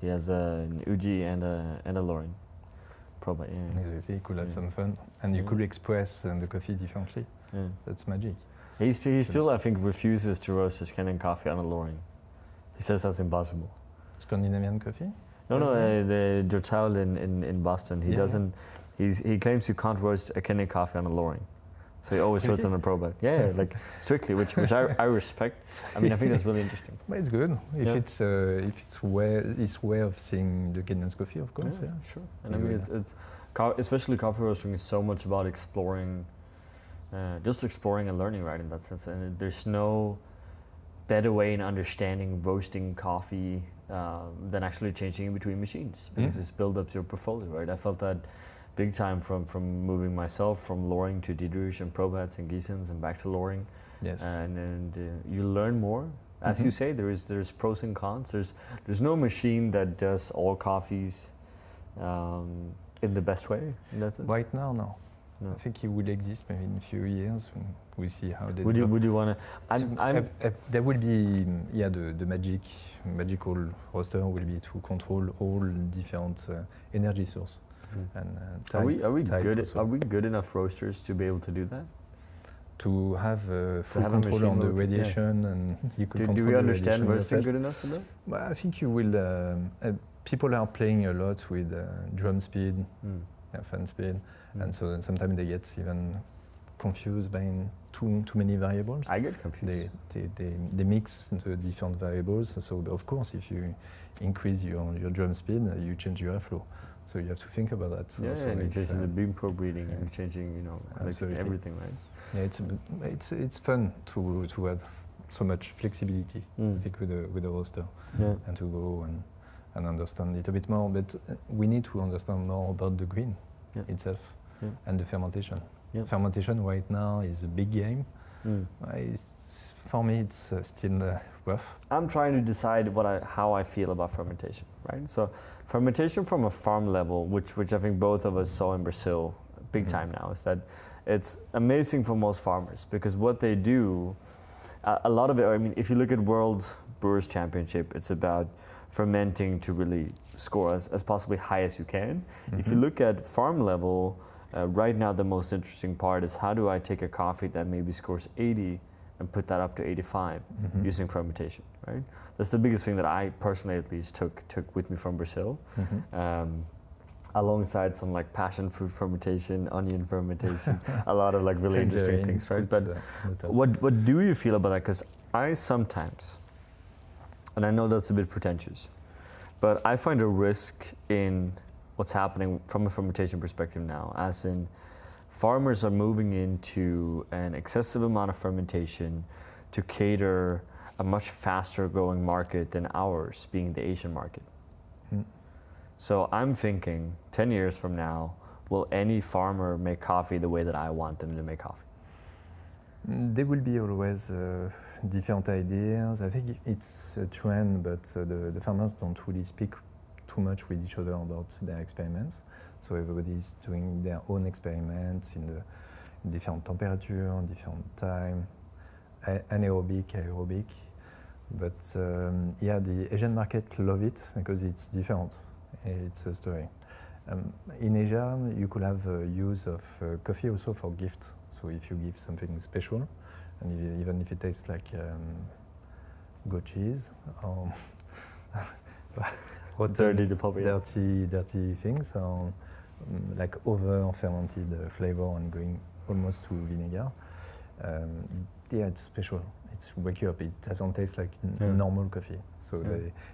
He has an Uji and a Lauren. Probably, Exactly, you could have some fun, and you could express the coffee differently. That's magic. He still, I think, refuses to roast his Kenyan coffee on a Lauren. He says that's he claims you can't roast a Kenny coffee on a Loring. So he always roasts on a ProBat. Yeah, like strictly, which I respect. I mean, I think that's really interesting. But it's good if it's his way of seeing the Kenyan's coffee, of course. Yeah, sure. And I mean, it's especially coffee roasting is so much about exploring, just exploring and learning, right? In that sense, and there's no better way in understanding roasting coffee than actually changing in between machines, because it builds up your portfolio, right? I felt that big time from moving myself from Loring to Diedrich and ProBats and Giesens and back to Loring. Yes. And you learn more. As you say, there's pros and cons. There's no machine that does all coffees in the best way, in that sense. Right now, no. I think it will exist maybe in a few years. We'll see how they. Would you want to? There will be the magical roaster will be to control all different energy source. And are we good enough roasters to be able to do that? To have full control on the radiation and you could control. Do we understand roasting good enough for that? Well, I think you will. People are playing a lot with drum speed, fan speed, and so sometimes they get even confused by too many variables. I get confused. They mix the different variables. So of course, if you increase your drum speed, you change your airflow. So you have to think about that. Yeah, so and you're changing the beam probe reading and you're changing, everything, right? Yeah, it's fun to have so much flexibility, I think, with the roaster, and to go and understand it a bit more. But we need to understand more about the grain itself and the fermentation. Yeah. Fermentation right now is a big game. For me, it's still rough. I'm trying to decide how I feel about fermentation, right? So fermentation from a farm level, which I think both of us saw in Brazil big time now, is that it's amazing for most farmers, because what they do, a lot of it, I mean, if you look at World Brewers Championship, it's about fermenting to really score as possibly high as you can. If you look at farm level, right now the most interesting part is how do I take a coffee that maybe scores 80 and put that up to 85 using fermentation, right? That's the biggest thing that I personally at least took with me from Brazil, alongside some like passion fruit fermentation, onion fermentation, a lot of like really interesting things, right? But what do you feel about that? Because I sometimes, and I know that's a bit pretentious, but I find a risk in what's happening from a fermentation perspective now, as in farmers are moving into an excessive amount of fermentation to cater a much faster growing market than ours, being the Asian market. So I'm thinking 10 years from now, will any farmer make coffee the way that I want them to make coffee? There will be always different ideas. I think it's a trend, but the farmers don't really speak too much with each other about their experiments. So everybody's doing their own experiments in different temperature, different time, anaerobic, aerobic. But the Asian market love it because it's different. It's a story. In Asia, you could have use of coffee also for gift. So if you give something special, and even if it tastes like goat cheese or dirty things, or like over fermented flavor and going almost to vinegar, it's special. It's wake you up. It doesn't taste like normal coffee. So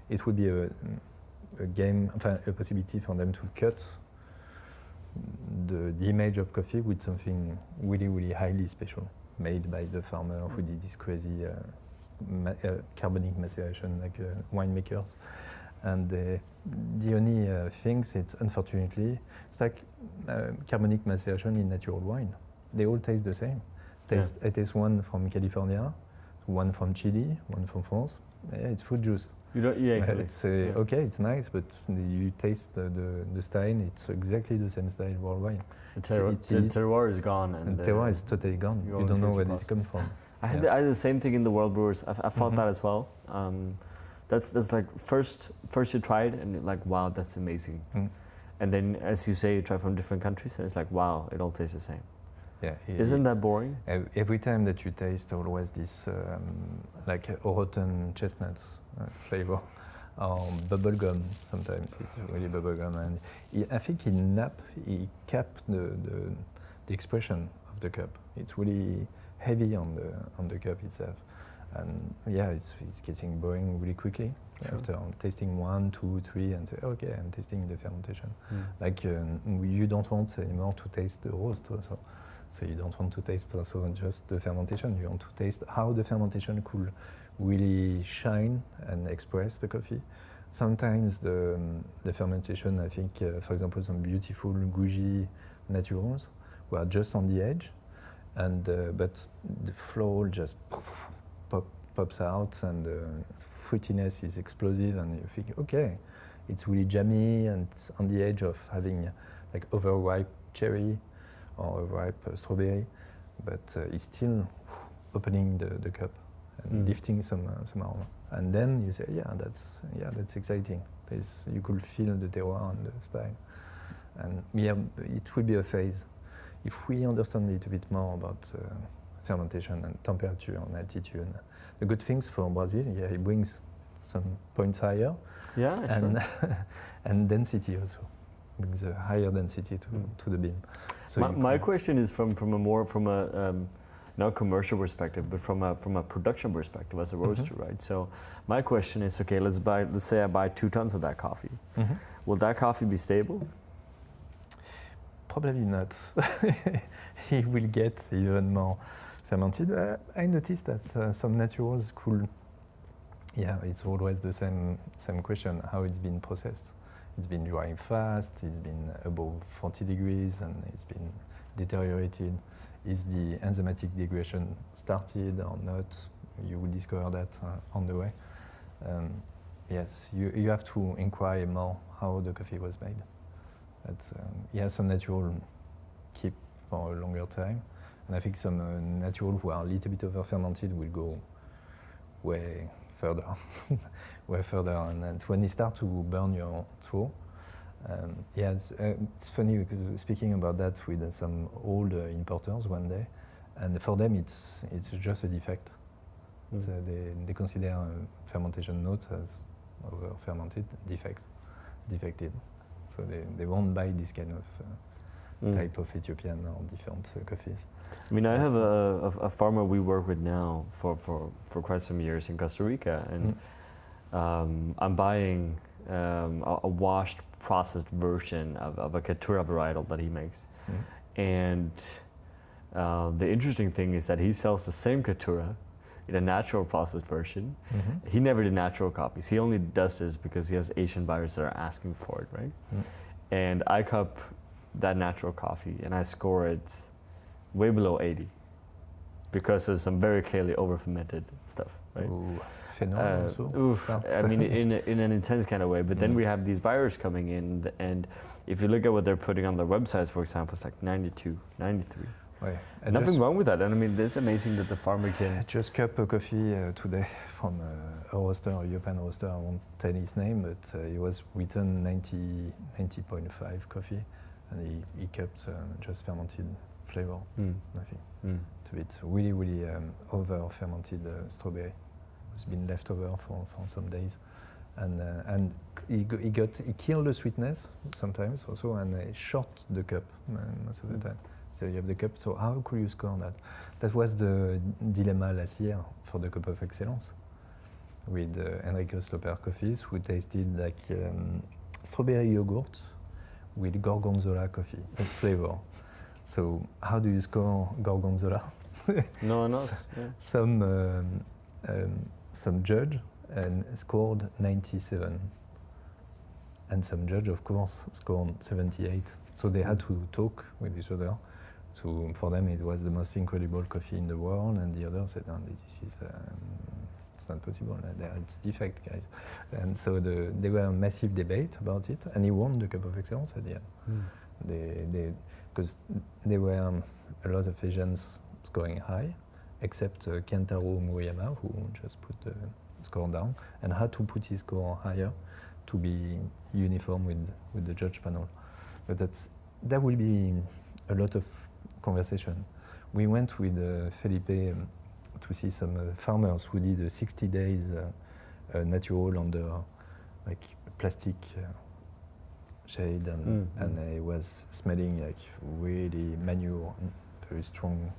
it would be a possibility for them to cut the image of coffee with something really, really highly special, made by the farmer who did this crazy carbonic maceration, like winemakers. And the only things, it's unfortunately, it's like carbonic maceration in natural wine. They all taste the same. I taste one from California, one from Chile, one from France. It's fruit juice. Exactly. It's okay, it's nice, but you taste the style. It's exactly the same style worldwide. The terroir is gone, and terroir is totally gone. You don't know where this comes from. I had the same thing in the World Brewers. I thought that as well. That's like first you try it and you're like, wow, that's amazing. And then, as you say, you try from different countries and it's like, wow, it all tastes the same. Yeah. Isn't that boring? Every time that you taste always this like rotten chestnut flavor, Bubblegum sometimes. It's really bubblegum, and I think he capped the expression of the cup. It's really heavy on the cup itself, and yeah, it's getting boring really quickly. Sure. After tasting 1, 2, 3, and say, okay, I'm tasting the fermentation. Like you don't want anymore to taste the roast also. So you don't want to taste also just the fermentation. You want to taste how the fermentation could really shine and express the coffee. Sometimes the fermentation, I think, for example, some beautiful Gougy naturals who are just on the edge, and but the flow just pops out, and the fruitiness is explosive, and you think, okay, it's really jammy and it's on the edge of having like overripe cherry or overripe strawberry, but it's still opening the cup and lifting some aroma. And then you say, that's exciting. You could feel the terroir and the style. And yeah, it will be a phase. If we understand a little bit more about fermentation and temperature and altitude, the good things for Brazil, it brings some points higher. Yeah, and and density also, brings a higher density to the bean. So my question is from a not commercial perspective, but from a production perspective as a roaster, right? So my question is, okay, let's say I buy 2 tons of that coffee. Will that coffee be stable? Probably not. He will get even more fermented. I noticed that some naturals could. Yeah, it's always the same question: how it's been processed. It's been drying fast. It's been above 40 degrees, and it's been deteriorated. Is the enzymatic degradation started or not? You will discover that on the way. Yes, you have to inquire more how the coffee was made. Some natural keep for a longer time, and I think some natural who are a little bit over fermented will go way further, way further. And when you start to burn your throat, it's funny because speaking about that with some old importers one day, and for them it's just a defect. So they consider fermentation notes as over fermented, defected. So they won't buy this kind of type of Ethiopian or different coffees. I mean, I have a farmer we work with now for quite some years in Costa Rica, and I'm buying a washed, processed version of a Caturra varietal that he makes. And the interesting thing is that he sells the same Caturra in a natural processed version. He never did natural copies. He only does this because he has Asian buyers that are asking for it, right? And I cup that natural coffee and I score it way below 80 because of some very clearly over fermented stuff, right? Ooh, phenol also. I mean, in an intense kind of way. But then we have these buyers coming in, and if you look at what they're putting on their websites, for example, it's like 92, 93. Right. Nothing wrong with that, and I mean, it's amazing that the farmer can. I just cup a coffee today from a roaster, a European roaster. I won't tell his name, but it was written 90.5 coffee, and he kept just fermented flavor, nothing. It's really, really over fermented strawberry. It's been left over for some days, and he killed the sweetness sometimes also, and he shot the cup most of the time. So you have the cup. So how could you score that? That was the dilemma last year for the Cup of Excellence with Enrico Sloper coffees, who tasted like strawberry yogurt with gorgonzola coffee flavor. So how do you score gorgonzola? No one knows. Some judge and scored 97, and some judge, of course, scored 78. So they had to talk with each other. So for them, it was the most incredible coffee in the world, and the others said, "No, this is it's not possible. It's defect, guys." And so there were a massive debate about it, and he won the Cup of Excellence at the end. Because there were a lot of Asians scoring high, except Kentaro Murayama, who just put the score down and had to put his score higher to be uniform with the judge panel. But that will be a lot of conversation. We went with Felipe to see some farmers who did 60 days natural under like plastic shade, and it was smelling like really manure, very strong.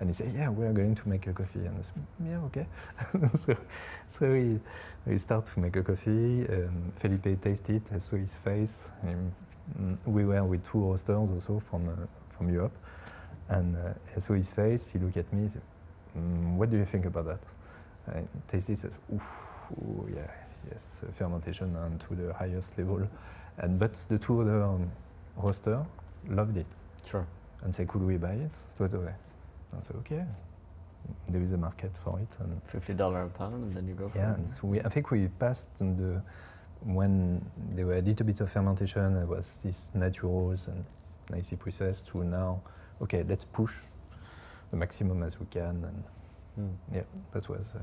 And he said, "Yeah, we are going to make a coffee." And I said, "Yeah, okay." so we start to make a coffee. Felipe tasted it. I saw his face. We were with 2 roasters also from Europe, and I saw his face. He looked at me. He said, "What do you think about that?" I tasted it. Said, "Ooh, yeah, yes, fermentation and to the highest level." But the 2 other roasters loved it. Sure. And said, "Could we buy it?" Straight away. I said, "Okay." There is a market for it, and $50 a pound, and then you go for it. Yeah, so I think we passed on when there were a little bit of fermentation, there was these naturals and nicely processed, to now, okay, let's push the maximum as we can, and yeah, that was.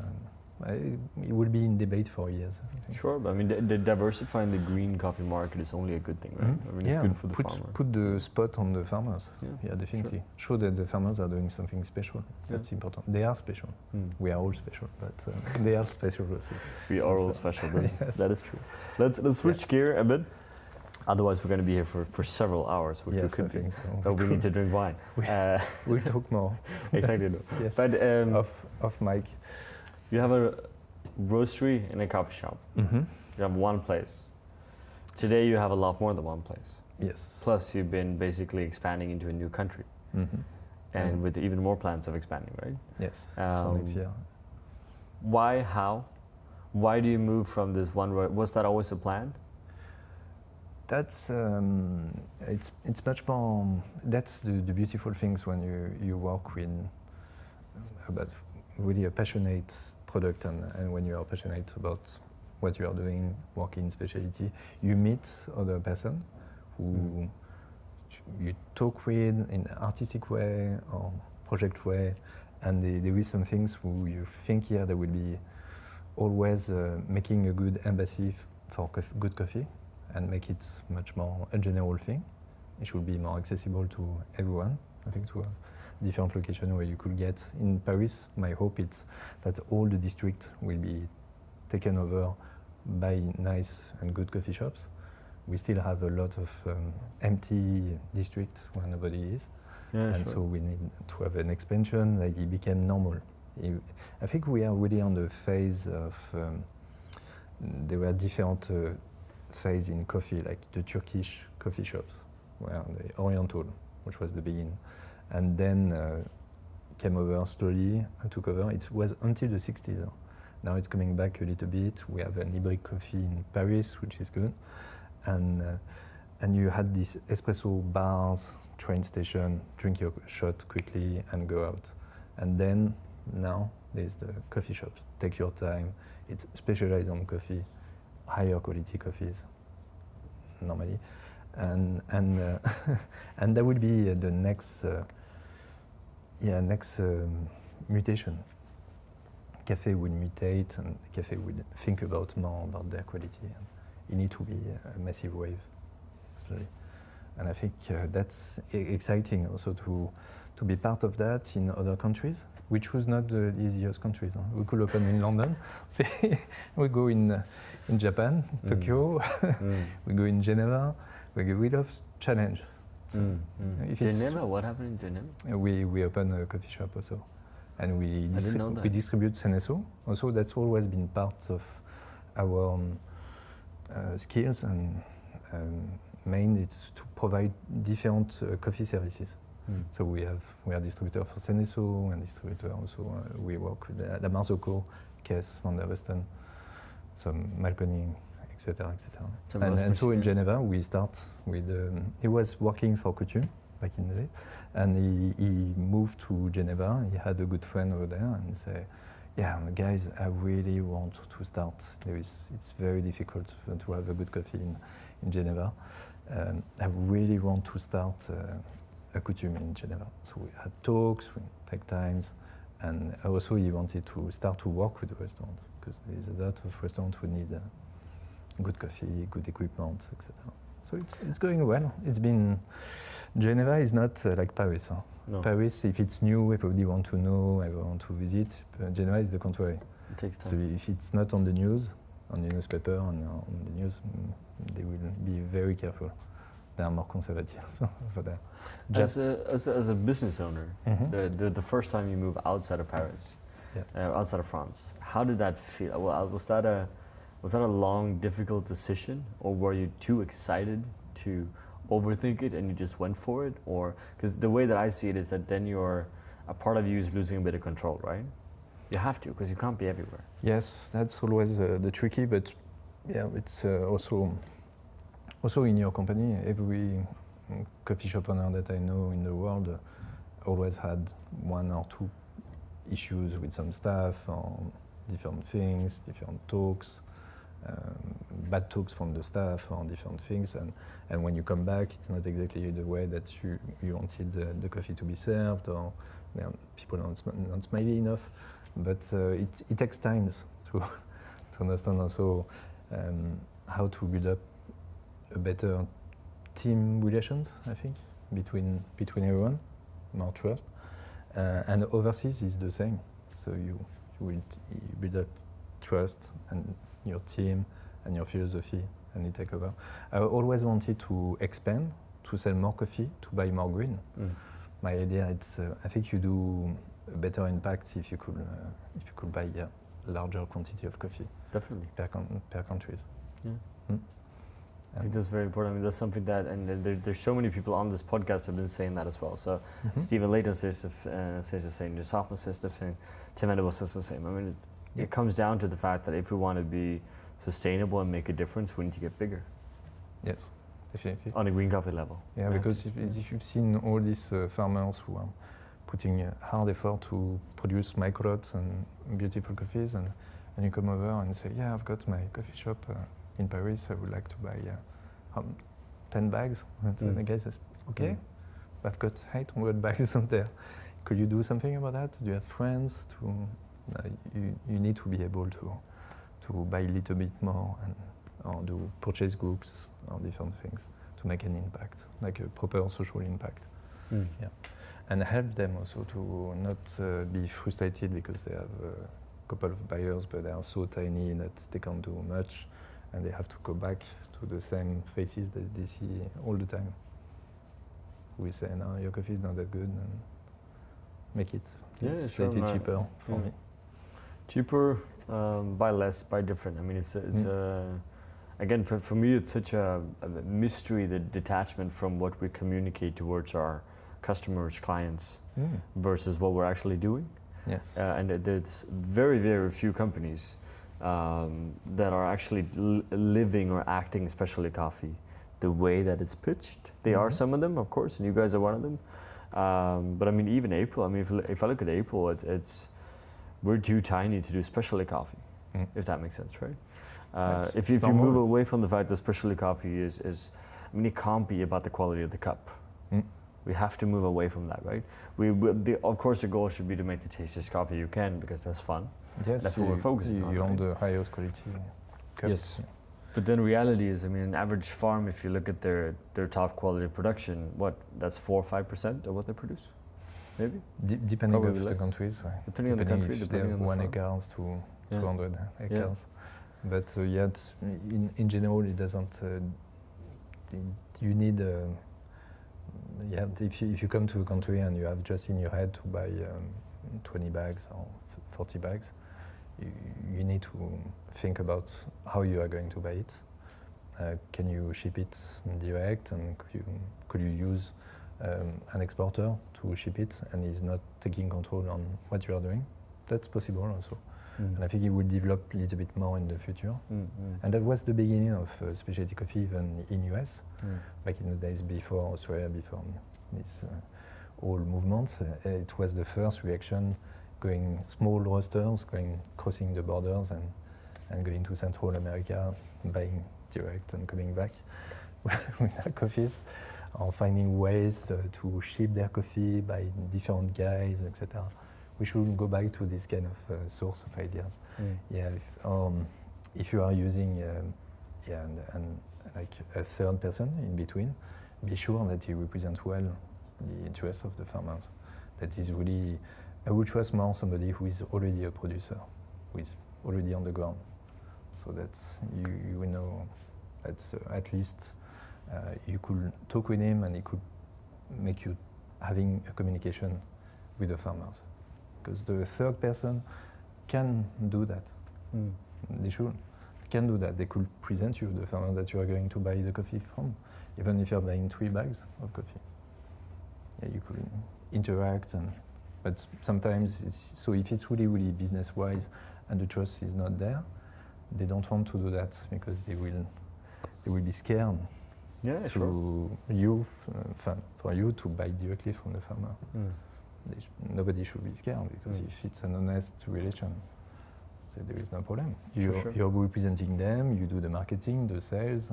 It will be in debate for years, I think. Sure, but I mean, the diversifying the green coffee market is only a good thing, right? I mean, it's good for the farmer. Put the spot on the farmers. Yeah, definitely. Sure. Show that the farmers are doing something special. That's important. They are special. We are all special, but they are special also. We are all special. That is true. Let's switch gear a bit. Otherwise, we're going to be here for several hours, which we could be. So. But we need to drink wine. We'll talk more. Exactly. Yes. But off mic. You have a roastery and a coffee shop. Mm-hmm. You have one place. Today you have a lot more than one place. Yes. Plus you've been basically expanding into a new country. And with even more plans of expanding, right? Yes, for next year. Why, how? Why do you move from this one road? Was that always a plan? That's, it's much more, that's the beautiful things when you work with about really a passionate product, and when you are passionate about what you are doing, working in specialty, you meet other person who you talk with in an artistic way or project way, and there is some things who you think here they will be always making a good embassy for good coffee, and make it much more a general thing. It should be more accessible to everyone, I think, to a different location where you could get. In Paris, my hope is that all the district will be taken over by nice and good coffee shops. We still have a lot of empty districts where nobody is. Yeah, and so we need to have an expansion, like it became normal. I think we are really on the phase of, there were different phase in coffee, like the Turkish coffee shops, where the Oriental, which was the beginning, and then came over slowly and took over. It was until the 60s. Now it's coming back a little bit. We have an hybrid coffee in Paris, which is good, and you had these espresso bars, train station, drink your shot quickly and go out, and then now there's the coffee shops. Take your time. It's specialized on coffee. Higher quality coffees, normally, and and that would be the next mutation. Cafe will mutate, and cafe will think about more about their quality. And it needs to be a massive wave, slowly, and I think that's exciting also to be part of that in other countries. We choose not the easiest countries. Huh? We could open in London. We go in Japan, Tokyo. We go in Geneva. We love challenge. So if Geneva? What happened in Geneva? We open a coffee shop also, and we distribute Seneso. Also, that's always been part of our skills, and main it's to provide different coffee services. So we are distributor for Seneso, and distributor also. We work with La Marzocco, Caisse, Van der Westen, some Malconing, etc., etc. And so in Geneva, we start with. He was working for Coutume back in the day, and he moved to Geneva. He had a good friend over there, and he said, "Yeah, guys, I really want to start. It's very difficult to have a good coffee in Geneva. I really want to start." A Coutume in Geneva. So we had talks, we take times, and also he wanted to start to work with the restaurant, because there's a lot of restaurants who need good coffee, good equipment, etc. So it's going well. It's been, Geneva is not like Paris. Huh? No. Paris, if it's new, everybody want to know, everyone want to visit. Geneva is the contrary. It takes time. So if it's not on the news, on the newspaper and on the news, they will be very careful. They are more conservative for that. As a business owner, Mhm. the first time you move outside of Paris, Yeah. outside of France, how did that feel? Well, was that a long, difficult decision, or were you too excited to overthink it and you just went for it? Or because the way that I see it is that then a part of you is losing a bit of control, right? You have to, because you can't be everywhere. Yes, that's always the tricky, but yeah, it's also in your company. Every coffee shop owner that I know in the world always had one or two issues with some staff or different things, different talks, bad talks from the staff or different things, and when you come back, it's not exactly the way that you wanted the coffee to be served, or people are not smiley enough. But it takes time to understand also how to build up a better team relations, I think, between everyone, more trust. And overseas is the same. So you build up trust and your team and your philosophy, and you take over. I always wanted to expand, to sell more coffee, to buy more green. My idea is, I think you do a better impact if you could buy a larger quantity of coffee. Definitely. Per countries. Yeah. I think that's very important. I mean, that's something that, and there's so many people on this podcast have been saying that as well. So Stephen Layton says the same, Jess Hoffman says the same, Tim Venables says the same. I mean, it comes down to the fact that if we want to be sustainable and make a difference, we need to get bigger. Yes, definitely. On a green coffee level. Yeah, because if you've seen all these farmers who are putting hard effort to produce microlots and beautiful coffees, and you come over and say, yeah, I've got my coffee shop in Paris, I would like to buy 10 bags. And the guy says, okay, I've got 800 bags out there. Could you do something about that? Do you have friends? You need to be able to buy a little bit more or do purchase groups or different things to make an impact, like a proper social impact. Yeah. And help them also to not be frustrated because they have a couple of buyers, but they are so tiny that they can't do much, and they have to go back to the same faces that they see all the time. We say, no, your coffee is not that good, and make it slightly cheaper for me. Cheaper, buy less, buy different. I mean, it's again, for me, it's such a mystery, the detachment from what we communicate towards our customers, clients, versus what we're actually doing. Yes. And there's very, very few companies that are actually living or acting specialty coffee the way that it's pitched. They are some of them, of course, and you guys are one of them. But I mean, even April, I mean, if I look at April, we're too tiny to do specialty coffee, if that makes sense, right? If you move away from the fact that specialty coffee is, I mean, it can't be about the quality of the cup. We have to move away from that, right? Of course, the goal should be to make the tastiest coffee you can, because that's fun. Yes, that's what we're focusing on. You want the highest quality cups. Yes. But then reality is, I mean, an average farm, if you look at their top quality production, that's 4 or 5% of what they produce, maybe? Depending Probably on the less. countries. Right? Depending on the country, if depending they on have the 1 farm. acres to 200 acres. But yet, in general, it doesn't. You need. If you come to a country and you have just in your head to buy 20 bags or 40 bags, you need to think about how you are going to buy it. Can you ship it direct, and could you use an exporter to ship it, and he's not taking control on what you are doing? That's possible also. And I think it will develop a little bit more in the future. And that was the beginning of specialty coffee even in US, back in the days before Australia, before this all movements. It was the first reaction, going small roasters, crossing the borders and going to Central America, buying direct and coming back with their coffees, or finding ways to ship their coffee by different guys, etc. We should go back to this kind of source of ideas. Yeah, if you are using like a third person in between, be sure that you represent well the interests of the farmers. That is really, I would trust more somebody who is already a producer, who is already on the ground, so that you know that at least you could talk with him and he could make you having a communication with the farmers. Because the third person can do that. They should. They can do that. They could present you the farmer that you are going to buy the coffee from, even if you're buying 3 bags of coffee. Yeah, you could interact, but sometimes, so if it's really, really business-wise and the trust is not there, they don't want to do that because they will be scared for you to buy directly from the farmer. Nobody should be scared because if it's an honest relation, so there is no problem. You're representing them, you do the marketing, the sales,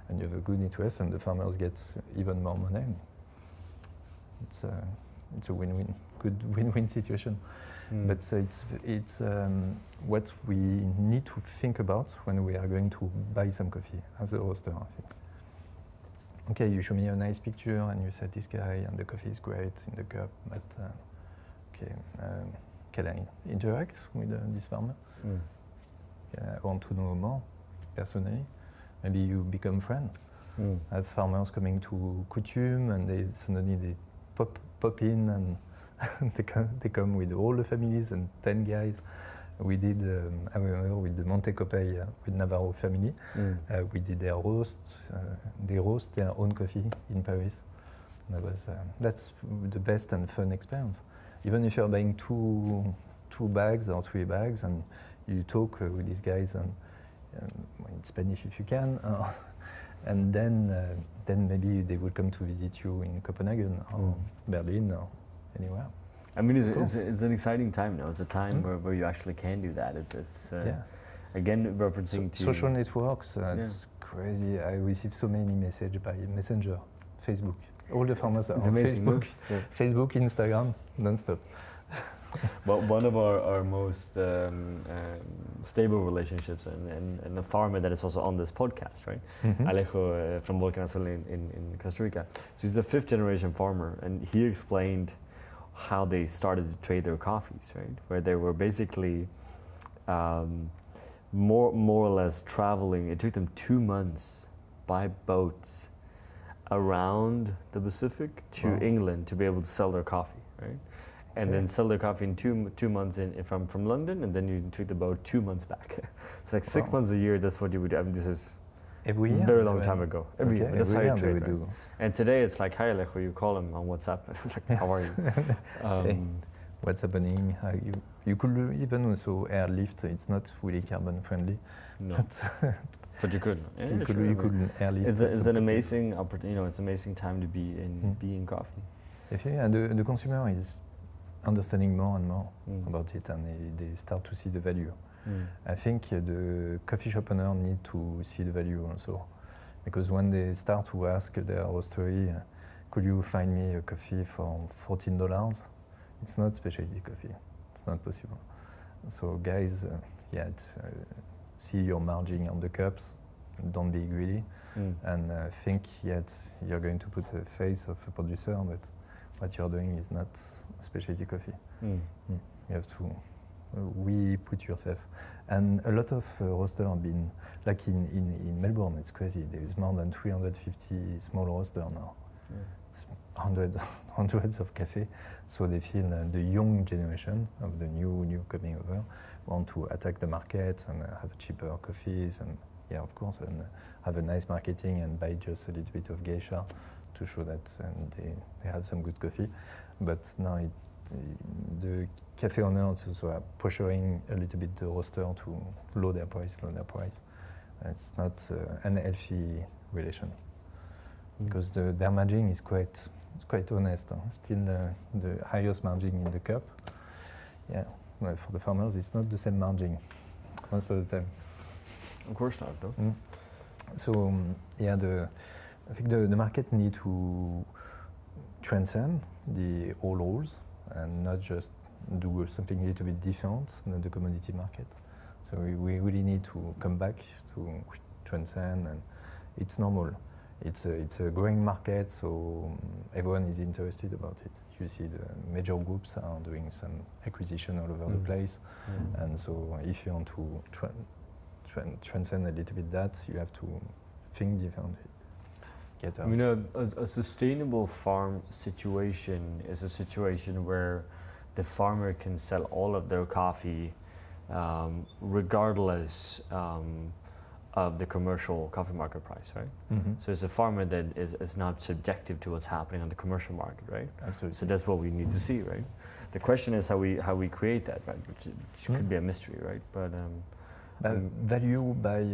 and you have a good interest, and the farmers get even more money. It's a win-win, good win-win situation. But it's what we need to think about when we are going to buy some coffee as a roaster, I think. Okay, you show me a nice picture and you said this guy and the coffee is great in the cup, but can I interact with this farmer? I want to know more personally. Maybe you become friends. I have farmers coming to Coutume and they suddenly pop in and they come with all the families and 10 guys. We did, I remember with the Montecopay, with Navarro family, we did their roast, they roast their own coffee in Paris. That's the best and fun experience. Even if you're buying two bags or 3 bags and you talk with these guys and in Spanish if you can, and then maybe they will come to visit you in Copenhagen or Berlin or anywhere. I mean, it's an exciting time now. It's a time where you actually can do that. It's again referencing to social networks. It's crazy. I receive so many messages by Messenger, Facebook. All the farmers are on Facebook, Facebook, Instagram, non-stop. Well, one of our most stable relationships and a farmer that is also on this podcast, right? Alejo from Volcan Azul in Costa Rica. So he's a 5th generation farmer, and he explained how they started to trade their coffees, right? Where they were basically more or less traveling. It took them 2 months by boats around the Pacific to England to be able to sell their coffee, right? And then sell their coffee in 2 months from London, and then you took the boat 2 months back. So like 6 months a year, that's what you would do. I mean, this is every year, very long time ago. Every year. That's how you trade, right? Do. And today it's like, hi Alejo, you call him on WhatsApp. It's like, how are you? Hey, what's happening? You could even also airlift. It's not really carbon friendly. No. But you could. Yeah, you could airlift. It's an amazing opportunity. It's an amazing time to be in coffee. And the consumer is understanding more and more about it, and they start to see the value. I think the coffee shop owner need to see the value also, because when they start to ask their roastery, could you find me a coffee for $14? It's not specialty coffee. It's not possible. So guys, see your margin on the cups. Don't be greedy, and think you're going to put a face of a producer, but what you're doing is not specialty coffee. You have to put yourself. And a lot of roasters have been, like in Melbourne, it's crazy. There is more than 350 small roasters now. It's hundreds of cafes. So they feel the young generation of the new coming over want to attack the market and have cheaper coffees and of course, and have a nice marketing and buy just a little bit of geisha to show that they have some good coffee. But now the cafe owners also are pressuring a little bit the roaster to lower their price. It's not an healthy relation because their margin is quite honest. Still the highest margin in the cup. Well, for the farmers, it's not the same margin most of the time. Of course not, no. So I think the market need to transcend the old rules and not just do something a little bit different than the commodity market. So we really need to come back to transcend, and it's normal. It's a growing market, so everyone is interested about it. You see the major groups are doing some acquisition all over the place, and so if you want to transcend a little bit that, you have to think differently. Get out. You know, a sustainable farm situation is a situation where the farmer can sell all of their coffee regardless of the commercial coffee market price, right? Mm-hmm. So it's a farmer that is not subjective to what's happening on the commercial market, right? Absolutely. So that's what we need to see, right? The question is how we create that, right? Which could be a mystery, right? But value by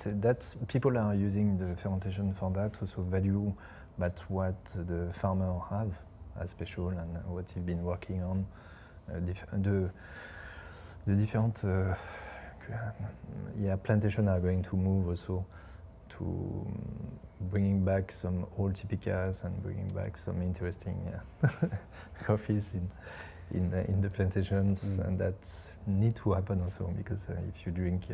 that people are using the fermentation for that, also value, but what the farmer have as special and what he's been working on, the different plantation are going to move also to bringing back some old typicals and bringing back some interesting coffees in the plantations, and that need to happen also, because if you drink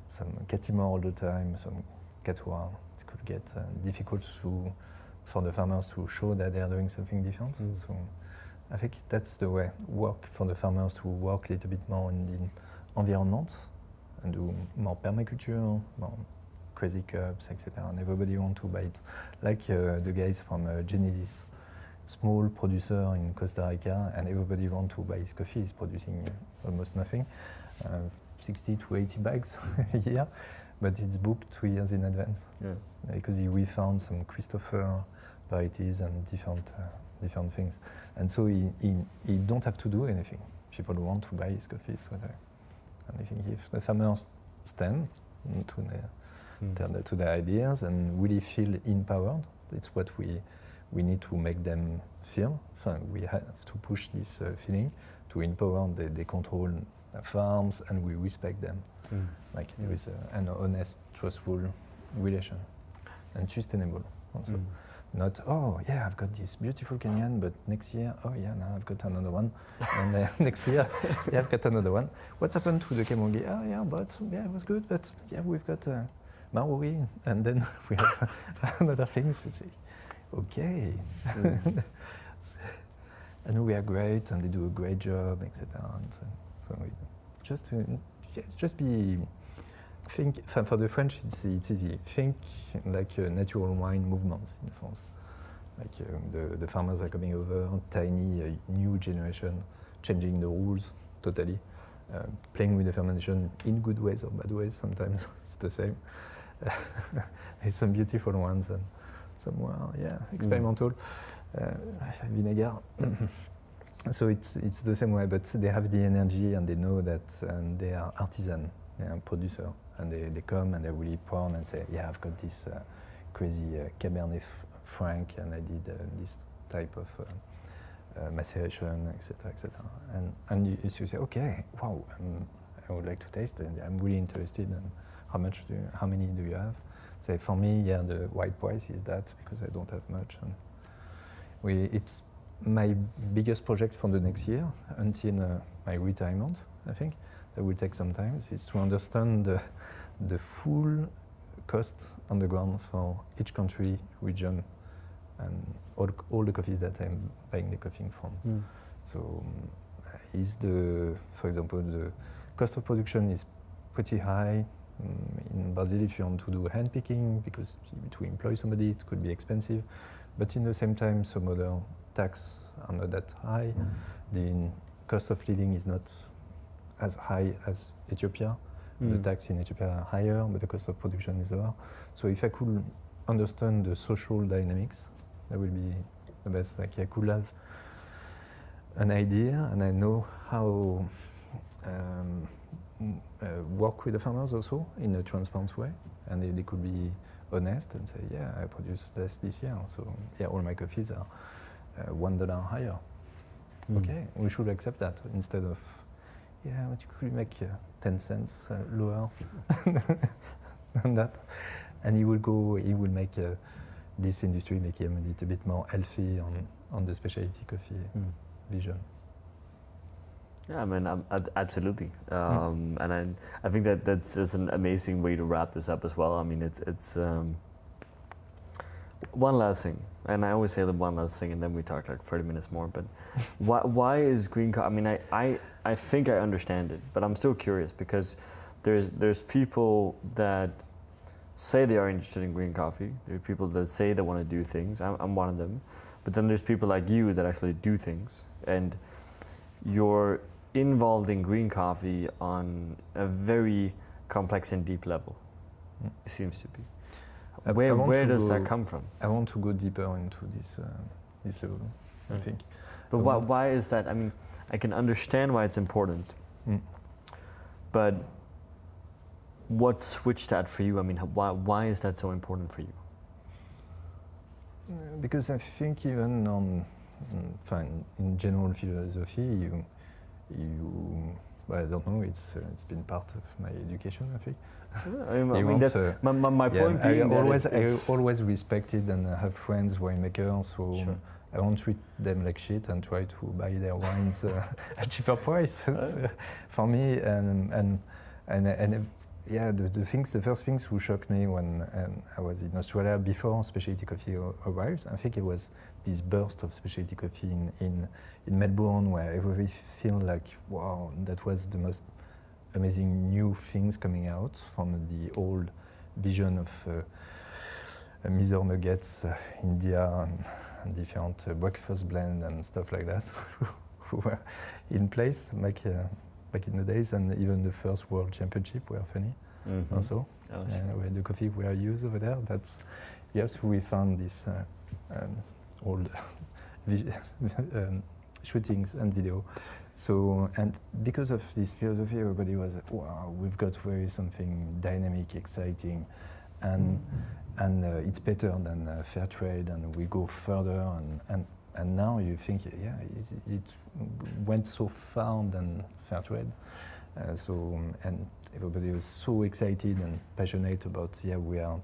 some Catimor all the time, some Catois, it could get difficult for the farmers to show that they are doing something different. So I think that's the way, work for the farmers to work a little bit more in the environment and do more permaculture, more crazy cups, etc. And everybody want to buy it. Like the guys from Genesis, small producer in Costa Rica, and everybody want to buy his coffee. He's producing almost nothing, 60 to 80 bags a year, but it's booked 2 years in advance. Yeah. Because we found some Christopher varieties and different things. And so he don't have to do anything. People want to buy his coffee. So and I think if the farmers stand to their ideas and really feel empowered, it's what we need to make them feel. So we have to push this feeling to empower. They control farms and we respect them. Like there is an honest, trustful relation and sustainable also. Not, oh yeah, I've got this beautiful Kenyan, but next year, oh yeah, now I've got another one. And next year, yeah, I've got another one. What's happened to the Kemongi? Oh yeah, but yeah, it was good, but yeah, we've got Maori, and then we have another thing. So okay. And we are great, and they do a great job, etc. So just be. Think for the French, it's easy. Think like a natural wine movement in France. Like the farmers are coming over, tiny new generation, changing the rules totally, playing with the fermentation in good ways or bad ways. Sometimes it's the same. There's some beautiful ones and some experimental vinegar. So it's the same way, but they have the energy and they know that, and they are artisan. They are producer, and they come and they really pour and say, yeah, I've got this crazy Cabernet Franc, and I did this type of maceration, etc., etc. And you say, okay, wow, I would like to taste it. I'm really interested in how many do you have? Say for me, yeah, the white price is that because I don't have much. And it's my biggest project for the next year until my retirement, I think. That will take some time, is to understand the full cost on the ground for each country, region, and all the coffees that I'm buying the coffee from. So for example, the cost of production is pretty high. In Brazil, if you want to do hand picking, because to employ somebody, it could be expensive. But in the same time, some other tax are not that high. The cost of living is not as high as Ethiopia. The tax in Ethiopia are higher, but the cost of production is lower. So if I could understand the social dynamics, that would be the best. Like I could have an idea, and I know how work with the farmers also in a transparent way, and they could be honest and say, yeah, I produced this year, so yeah, all my coffees are $1 higher. Okay, we should accept that instead of, yeah, but you could make 10 cents lower than that. And he will make this industry make him a little bit more healthy on the specialty coffee vision. Yeah, I mean, absolutely. And I think that's an amazing way to wrap this up as well. I mean, it's one last thing, and I always say the one last thing, and then we talk like 30 minutes more. But why is green coffee? I mean, I think I understand it, but I'm still curious because there's people that say they are interested in green coffee. There are people that say they want to do things. I'm one of them. But then there's people like you that actually do things. And you're involved in green coffee on a very complex and deep level. It seems to be. Where does that come from? I want to go deeper into this level, I think. But why is that? I mean, I can understand why it's important. But what switched that for you? I mean, why is that so important for you? Because I think even in general philosophy, well, I don't know. It's been part of my education, I think. That's my point being I always respected and have friends winemakers, so sure. I won't treat them like shit and try to buy their wines at cheaper price. For me, the first things who shocked me when I was in Australia before specialty coffee arrived, I think it was this burst of specialty coffee in Melbourne, where everybody feel like, wow, that was the most amazing new things coming out from the old vision of Miser Nuggets, India, and different breakfast blend and stuff like that, who were in place back in the days, and even the first World Championship were funny also. Oh, sure. Where the coffee were used over there, you have to refund this old shootings and video. So, and because of this philosophy, everybody was like, wow, we've got very something dynamic, exciting, and it's better than fair trade, and we go further, and now you think, yeah, it went so far than fair trade. And everybody was so excited and passionate about, yeah, we are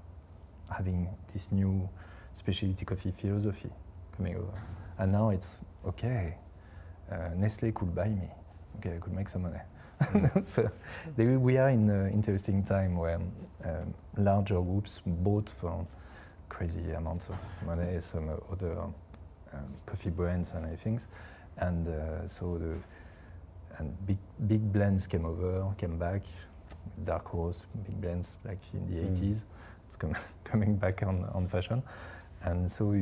having this new specialty coffee philosophy coming over. And now it's, okay, Nestle could buy me. Okay, I could make some money. So we are in an interesting time where larger groups bought for crazy amounts of money some other coffee brands and things, and big blends came back, dark roast, big blends like in the 80s. It's coming back on fashion, and so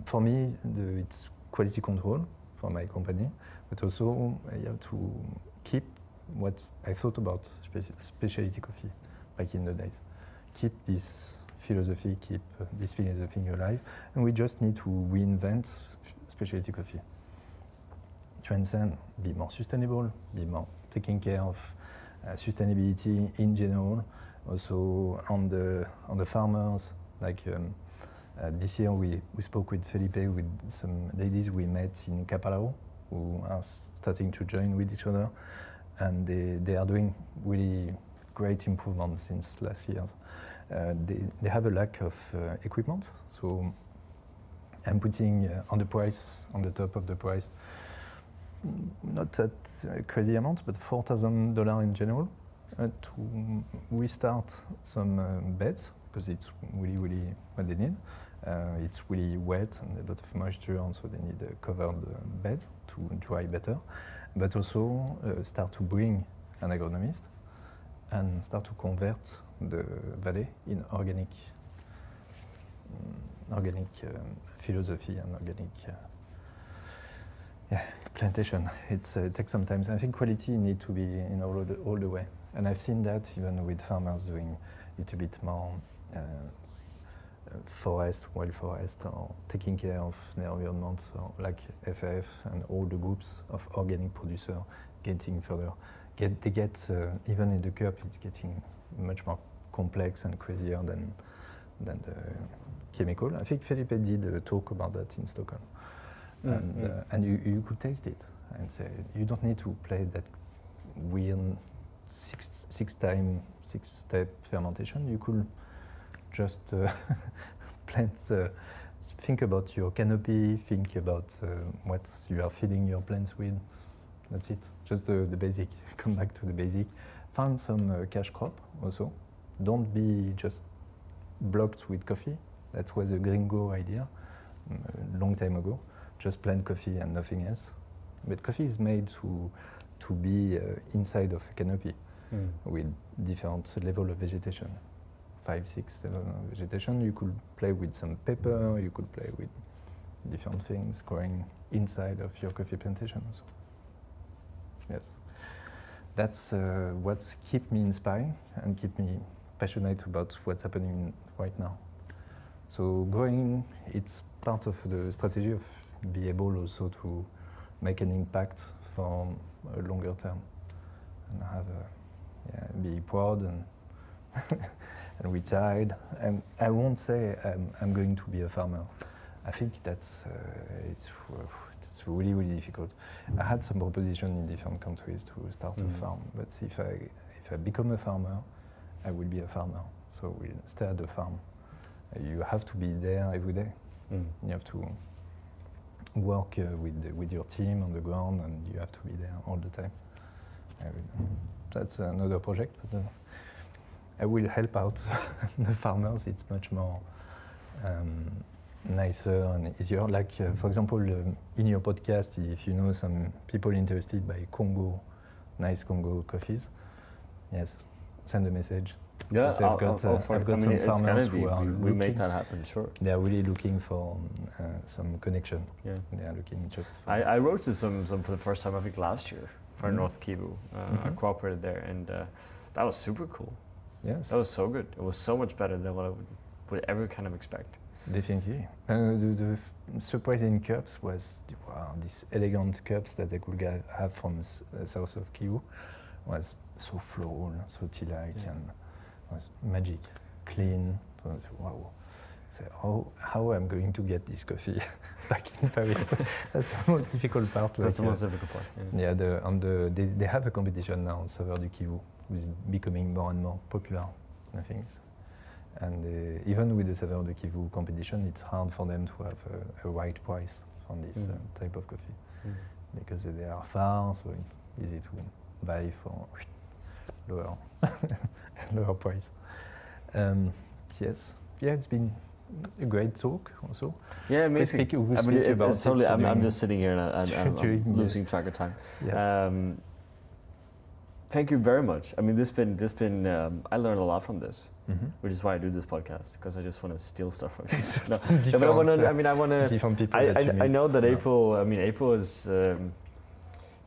for me it's quality control for my company, but also you have to keep what I thought about specialty coffee back in the days. Keep this philosophy alive, and we just need to reinvent specialty coffee. Transcend, be more sustainable, be more taking care of sustainability in general. Also on the farmers, like this year we spoke with Felipe, with some ladies we met in Capalao who are starting to join with each other, and they are doing really great improvements since last year. They have a lack of equipment, so I'm putting on the top of the price, not that crazy amount, but $4,000 in general to restart some beds, because it's really what they need. It's really wet and a lot of moisture, and so they need a covered bed to dry better. But also start to bring an agronomist and start to convert the valley in organic philosophy and organic plantation. It takes some time. I think quality needs to be in all the way. And I've seen that even with farmers doing a little bit more wild forest, or taking care of the environment, so like FAF and all the groups of organic producers getting further. Even in the cup, it's getting much more complex and crazier than the chemical. I think Felipe did a talk about that in Stockholm. And you could taste it and say, you don't need to play that weird six-step fermentation. You could just think about your canopy, think about what you are feeding your plants with. That's it, just the basic. Come back to the basic. Find some cash crop also. Don't be just blocked with coffee. That was a gringo idea a long time ago. Just plant coffee and nothing else. But coffee is made to be inside of a canopy. with different level of vegetation. 5, 6 level of vegetation. You could play with some pepper, you could play with different things growing inside of your coffee plantation also. Yes. That's what keep me inspired and keep me passionate about what's happening right now. So growing, it's part of the strategy of be able also to make an impact for a longer term and have be proud and and retired. And I won't say I'm going to be a farmer. I think that's it's really, really difficult. I had some proposition in different countries to start a farm, but if I become a farmer, I will be a farmer. So we'll stay at the farm. You have to be there every day. You have to work with your team on the ground, and you have to be there all the time. That's another project, but I will help out the farmers. It's much more nicer and easier. Like, for example, in your podcast, if you know some people interested by Congo, nice Congo coffees, yes, send a message. Yeah, I've got some farmers who are we make that happen, sure. They are really looking for some connection. Yeah. They are looking just for... I roasted some for the first time, I think, last year for North Kivu. I cooperated there, and that was super cool. Yes. That was so good. It was so much better than what I would ever kind of expect. Definitely. The surprising cups was these elegant cups that they could have from south of Kivu. Was so floral, so tea-like, and was magic, clean. So I was, wow. So how I'm going to get this coffee back in Paris? That's the most difficult part. That's the most difficult part. Yeah, they have a competition now, Saveur du Kivu, who is becoming more and more popular, I think. And even with the Saveur du Kivu competition, it's hard for them to have a right price for this type of coffee, because they are far, so it's easy to buy for lower price. Yes, yeah, it's been a great talk also. Yeah, amazing. It's totally. I'm just sitting here and I'm losing track of time. Yes. Thank you very much. I mean, this been. I learned a lot from this, which is why I do this podcast, because I just want to steal stuff from you. But I want to. Different people. I know that April. I mean, April is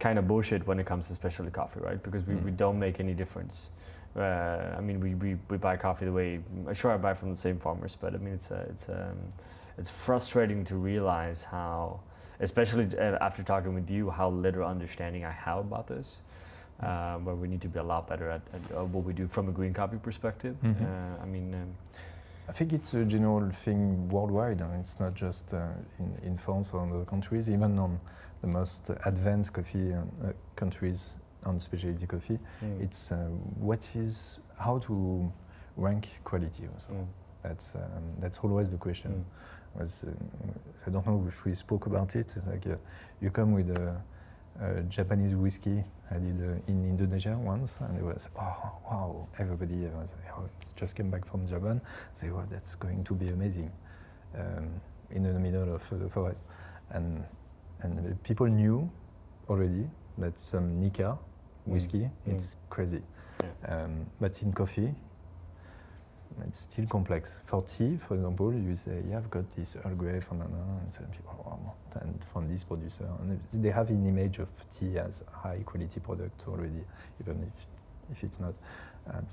kind of bullshit when it comes to specialty coffee, right? Because we don't make any difference. I mean, we buy coffee the way. Sure, I buy from the same farmers, but I mean, it's frustrating to realize how, especially after talking with you, how little understanding I have about this. Where we need to be a lot better at what we do from a green coffee perspective. I think it's a general thing worldwide. It's not just in France or in other countries, even on the most advanced coffee countries on specialty coffee. It's how to rank quality also. That's always the question. I don't know if we spoke about it. It's like you come with a Japanese whiskey I did in Indonesia once, and it was, oh wow, everybody was just came back from Japan, say, well, that's going to be amazing, in the middle of the forest, and people knew already that some Nikka whiskey, it's crazy, but in coffee, it's still complex. For tea, for example, you say, yeah, I've got this Earl Grey from and some people, and from this producer, and they have an image of tea as a high quality product already, even if it's not. And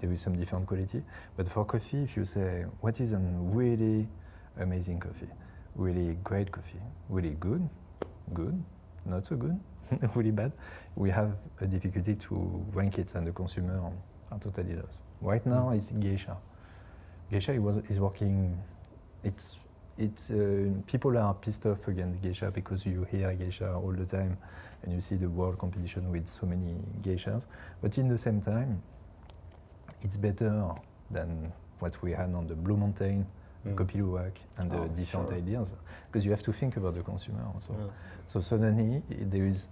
there is some different quality. But for coffee, if you say, what is a really amazing coffee, really great coffee, really good, not so good, really bad, we have a difficulty to rank it, and the consumer are totally lost. Right now, it's Geisha. Geisha is working. It's people are pissed off against Geisha because you hear Geisha all the time, and you see the world competition with so many Geishas. But in the same time, it's better than what we had on the Blue Mountain, Kopi Luwak, and the different ideas, because you have to think about the consumer also. So suddenly there is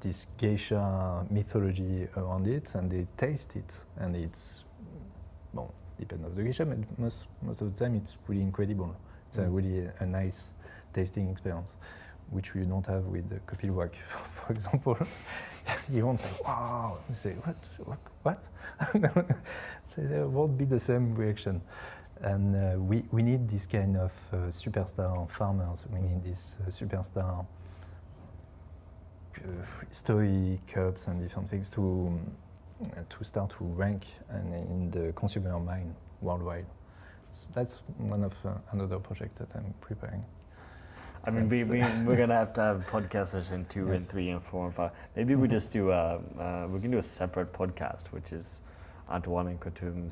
this geisha mythology around it, and they taste it, and it's, well, depends on the geisha, but most of the time it's really incredible. It's a really a nice tasting experience. which you don't have with the Coffee Luwak, for example. You won't say, wow, you say, what? So there won't be the same reaction. And we need this kind of superstar farmers. We need this superstar story, cups and different things to start to rank and in the consumer mind worldwide. So that's one of another project that I'm preparing. I mean, we're gonna have to have podcast session 2 and 3 and 4 and 5. Maybe we just do we can do a separate podcast, which is Antoine and Coutume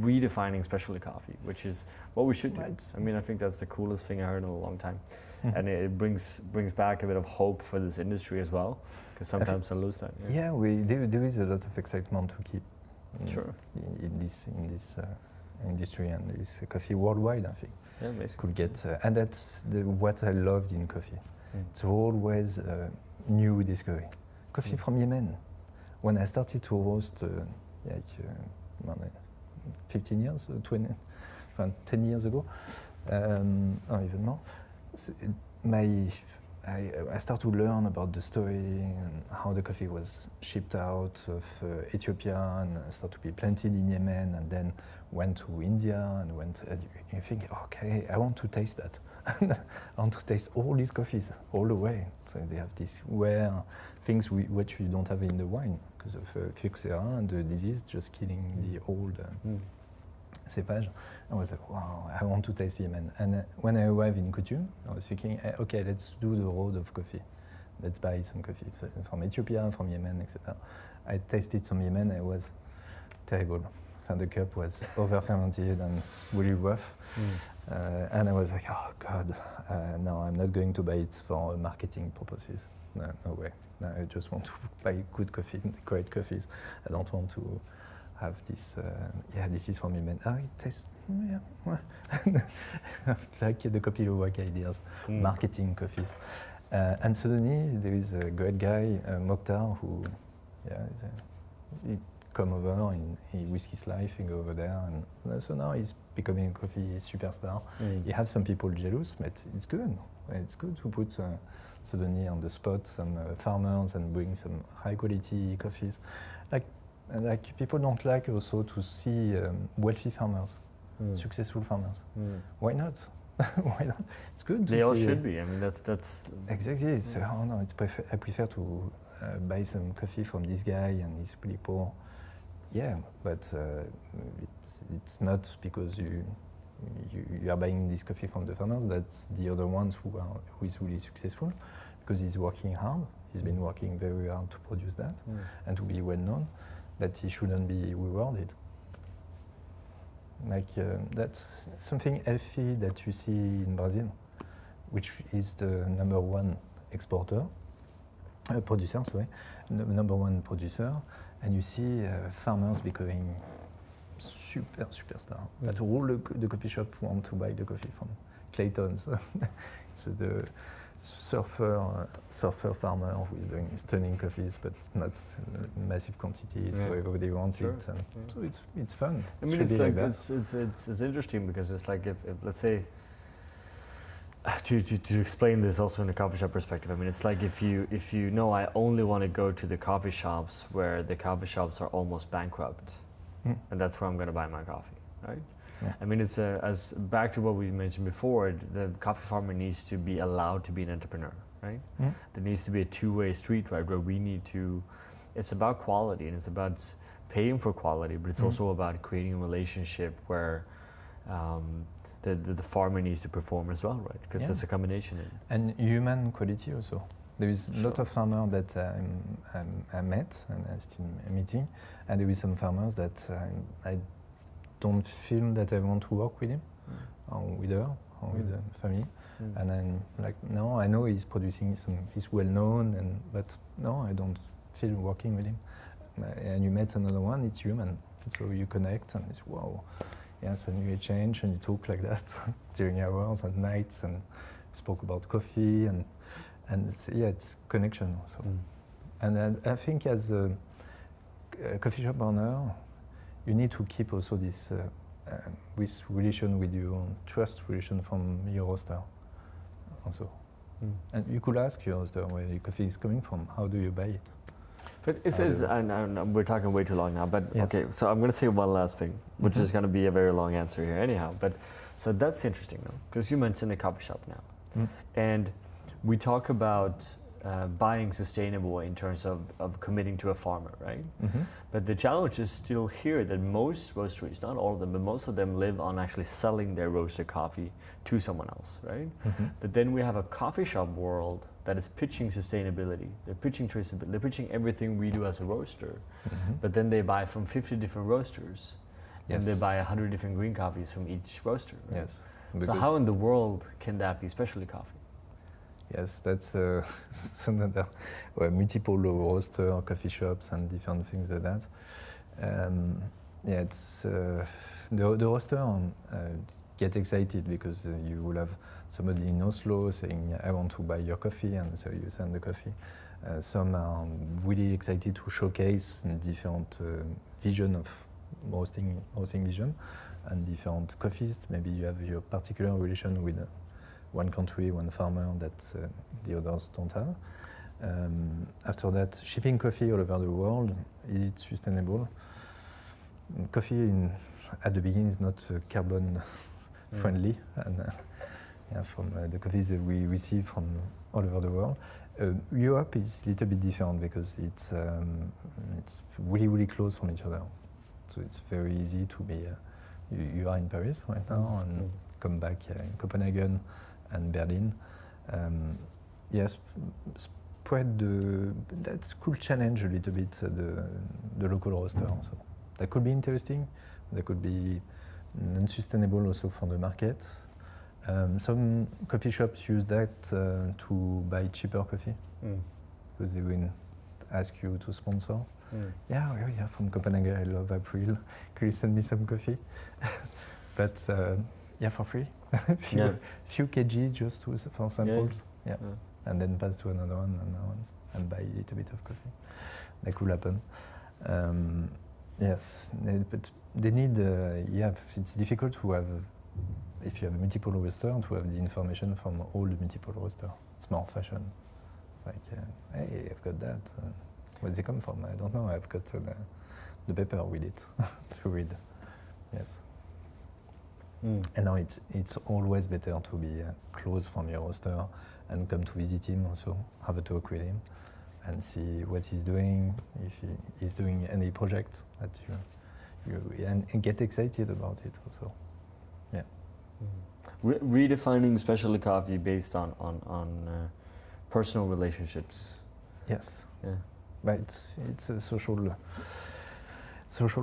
redefining specialty coffee, which is what we should do. Right. I mean, I think that's the coolest thing I heard in a long time, and it brings back a bit of hope for this industry as well, because sometimes I lose that. Yeah, there is a lot of excitement to keep. In this industry and this coffee worldwide, I think. Yeah, basically. Could get, and that's what I loved in coffee. It's always new discovery. Coffee from Yemen. When I started to roast, 15 years, 10 years ago, or even more, I started to learn about the story and how the coffee was shipped out of Ethiopia and started to be planted in Yemen, and then went to India and you think, okay, I want to taste that. I want to taste all these coffees all the way. So they have these rare things which you don't have in the wine because of Phylloxera and the disease just killing the old cepage. I was like, wow, I want to taste Yemen. And when I arrived in Coutume, I was thinking, okay, let's do the road of coffee. Let's buy some coffee from Ethiopia, from Yemen, etc. I tasted some Yemen, it was terrible. The cup was over fermented and really rough. And I was like, oh God, no, I'm not going to buy it for marketing purposes. No way. No, I just want to buy good coffee, great coffees. I don't want to have this, this is from Yemen. It tastes, like the Coffee Luwak ideas, marketing coffees. And suddenly there is a great guy, Mokhtar, who, he come over, he risked his life, he go over there, and so now he's becoming a coffee superstar. You have some people jealous, but it's good. It's good to put suddenly on the spot some farmers and bring some high quality coffees. Like people don't like also to see wealthy farmers, successful farmers. Why not? Why not? It's good. They all should be. I mean, that's exactly. So, I prefer to buy some coffee from this guy, and he's really poor. Yeah, but it's not because you are buying this coffee from the farmers that the other ones who is really successful, because he's working hard. He's been working very hard to produce that and to be well known, that he shouldn't be rewarded. That's something healthy that you see in Brazil, which is the number one producer, number one producer, and you see farmers becoming superstar. But all the coffee shop want to buy the coffee from Clayton's. It's the surfer farmer who is doing stunning coffees, but not massive quantities, so everybody wants it. And so it's fun. I mean, it's like it's interesting because it's like if let's say to explain this also in a coffee shop perspective. I mean, it's like if you know I only want to go to the coffee shops where the coffee shops are almost bankrupt, and that's where I'm going to buy my coffee, right? Yeah. I mean, it's as back to what we mentioned before. The coffee farmer needs to be allowed to be an entrepreneur, right? There needs to be a two-way street, right? Where we need to. It's about quality and it's about paying for quality, but it's also about creating a relationship where the farmer needs to perform as well, right? Because it's a combination. And human quality also. There is a lot of farmers that I met and I'm still meeting, and there is some farmers that I don't feel that I want to work with him or with her or with the family. And I'm like, no, I know he's producing he's well known, but no, I don't feel working with him. And you met another one, it's human. So you connect and it's wow. Yes, and you exchange and you talk like that during hours and nights and spoke about coffee and it's connection also. And I think as a coffee shop owner, you need to keep also this relation with you, trust relation from your roaster also. And you could ask your roaster where your coffee is coming from. How do you buy it? But and we're talking way too long now, but Yes. okay, so I'm going to say one last thing, which is going to be a very long answer here anyhow. But so that's interesting though, because you mentioned a coffee shop now. And we talk about buying sustainable in terms of committing to a farmer, right? But the challenge is still here that most roasteries, not all of them, but most of them live on actually selling their roasted coffee to someone else, right? But then we have a coffee shop world that is pitching sustainability. They're pitching traceability. They're pitching everything we do as a roaster. But then they buy from 50 different roasters. And they buy 100 different green coffees from each roaster. Right? Yes. So how in the world can that be specialty coffee? Yes, that's another multiple roaster, coffee shops, and different things like that. Yeah, it's the roaster get excited because you will have somebody in Oslo saying, "I want to buy your coffee," and so you send the coffee. Some are really excited to showcase different vision of roasting vision and different coffees. Maybe you have your particular relation with one country, one farmer that the others don't have. After that, shipping coffee all over the world, is it sustainable? Coffee at the beginning is not carbon friendly, and from the coffees that we receive from all over the world. Europe is a little bit different because it's really, really close from each other. So it's very easy to be, you are in Paris right now and come back in Copenhagen and Berlin. Yes, spread that could challenge a little bit the local roaster also. That could be interesting. That could be unsustainable also for the market. Some coffee shops use that to buy cheaper coffee because they will ask you to sponsor. Yeah, from Copenhagen, I love April. Could you send me some coffee? But for free. few kg just for samples. Yeah. And then pass to another one and buy a little bit of coffee. That could happen. Yes, but they need. It's difficult to have. If you have multiple roasters, to have the information from all the multiple roasters. It's more fashion. Like, hey, I've got that. Where they come from? I don't know. I've got the paper with it to read. Yes. And now it's always better to be close from your roaster and come to visit him also, have a talk with him, and see what he's doing, if he's doing any project that and get excited about it also. Yeah. Redefining specialty coffee based on personal relationships. Yes. Yeah. But it's a social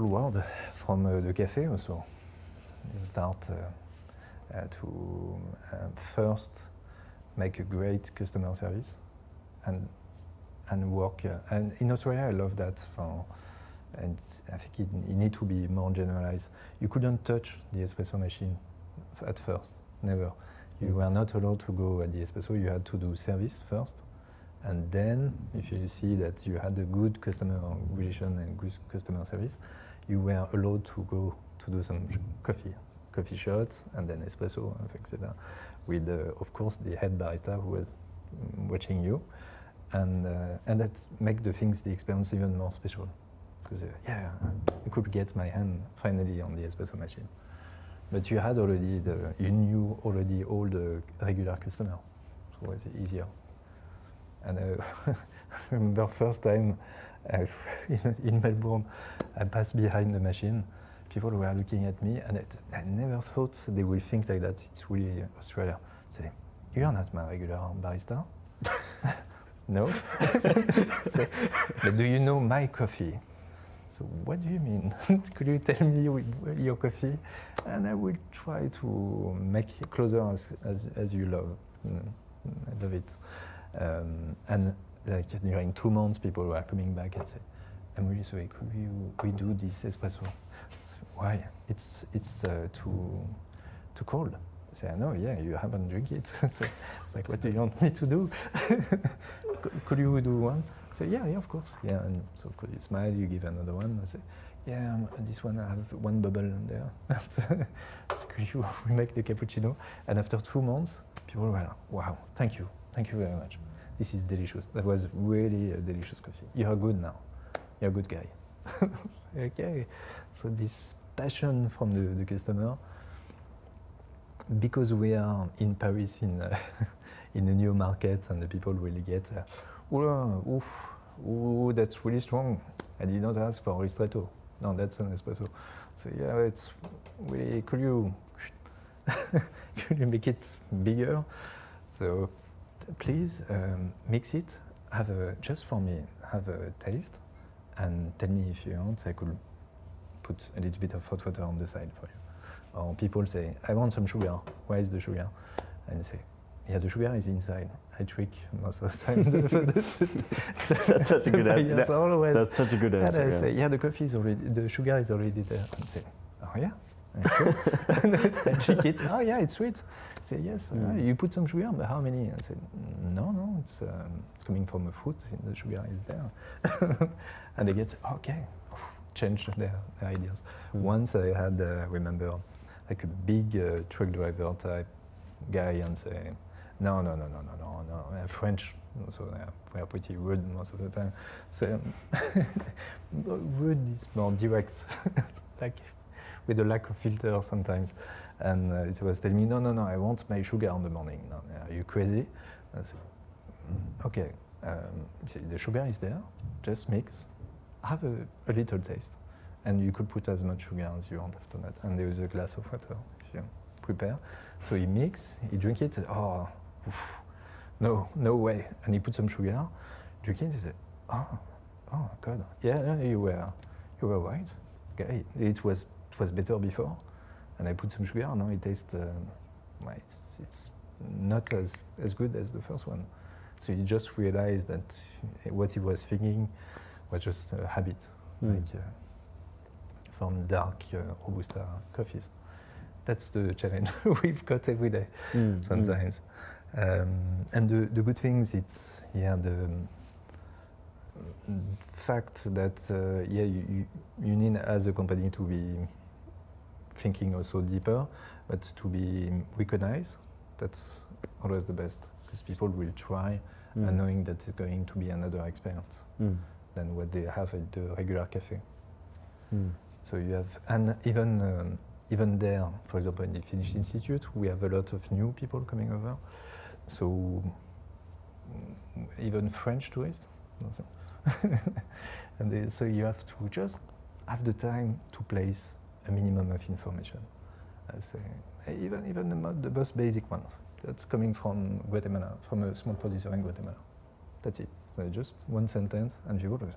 world from the cafe also. You start to first make a great customer service and work. And in Australia, I love that. And I think it need to be more generalized. You couldn't touch the espresso machine at first, never. You were not allowed to go at the espresso. You had to do service first. And then, if you see that you had a good customer relation and good customer service, you were allowed to go to do some coffee shots, and then espresso, etc. With, of course, the head barista who was watching you, and that make the experience even more special. Because I could get my hand finally on the espresso machine. But you had already you knew already all the regular customers, so it was easier. And I remember first time in Melbourne, I passed behind the machine. People were looking at me, and I never thought they would think like that. It's really Australia. Say, you're not my regular barista. No. So, but do you know my coffee? So what do you mean? Could you tell me your coffee? And I will try to make it closer as you love. I love it. And like during 2 months, people were coming back and say, "I'm really sorry. Could we do this espresso?" So, why? It's too cold. I say, "No, yeah, you haven't drink it." So it's like, what do you want me to do? Could you do one? So yeah, of course. Yeah, and so could you smile? You give another one. I say, yeah, this one I have one bubble in there. So could you make the cappuccino? And after 2 months, people were like, wow, thank you thank you very much. This is delicious. That was really a delicious coffee. You are good now. You're a good guy. Okay. So this passion from the customer, because we are in Paris in in a new market, and the people really get, ooh, that's really strong. I did not ask for ristretto. No, that's an espresso. So yeah, it's really, could you make it bigger? So please mix it. Just for me, have a taste, and tell me if you want. I could put a little bit of hot water on the side for you. Or people say, I want some sugar. Where is the sugar? And say, yeah, the sugar is inside. I trick most of the time. That's such a good answer. Yes, always. That's such a good answer. And I say, yeah, the sugar is already there. And say, oh yeah. I trick it. Oh yeah, it's sweet. I say, yes. You put some sugar, but how many? I said, no, it's coming from a fruit. The sugar is there. And they get, okay, change their ideas. Once I had, remember, like a big truck driver type guy, and say, no, French, so we are pretty rude most of the time. So rude is more direct, like with a lack of filter sometimes. And it was telling me, no, I want my sugar in the morning. No, are you crazy? I said, okay, the sugar is there, just mix, have a little taste. And you could put as much sugar as you want after that. And there is a glass of water if you prepare. So he mix, he drink it, oh, no way. And he put some sugar, drink it, he said, oh God, yeah, you were right. Okay, it was better before. And I put some sugar, now it tastes, it's not as good as the first one. So he just realized that what he was thinking was just a habit, like from dark Robusta coffees. That's the challenge we've got every day sometimes. And the good things, it's the fact that you need as a company to be thinking also deeper, but to be recognized. That's always the best, because people will try and knowing that it's going to be another experience than what they have at the regular cafe. So you have, and even there, for example, in the Finnish Institute, we have a lot of new people coming over. So even French tourists. And so you have to just have the time to place a minimum of information. Even the most basic ones. That's coming from Guatemala, from a small producer in Guatemala. That's it. So just one sentence, and people go,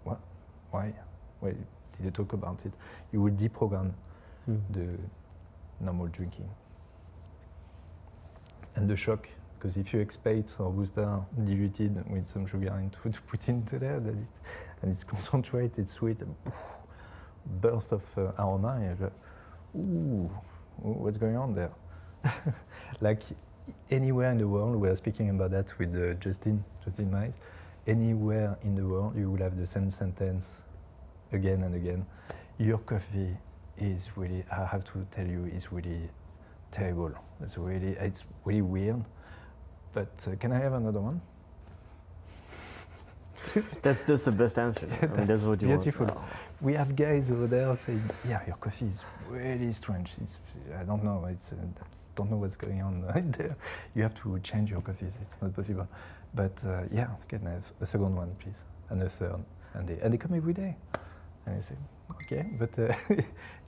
what? Why? Why did you talk about it? You will deprogram the normal drinking. And the shock, because if you expect Robusta diluted with some sugar to put into there, and it's concentrated, sweet, and burst of aroma, and you're like, ooh, what's going on there? Like anywhere in the world, we are speaking about that with Justin Mize. Anywhere in the world, you will have the same sentence again and again. Your coffee is really, I have to tell you, is really terrible. It's really weird. But can I have another one? That's the best answer. I mean, that's what you beautiful. want. We have guys over there saying, yeah, your coffee is really strange. I don't know. Don't know what's going on there. You have to change your coffees. It's not possible. But yeah, can I have a second one, please, and a third, and they come every day. And I say, okay, but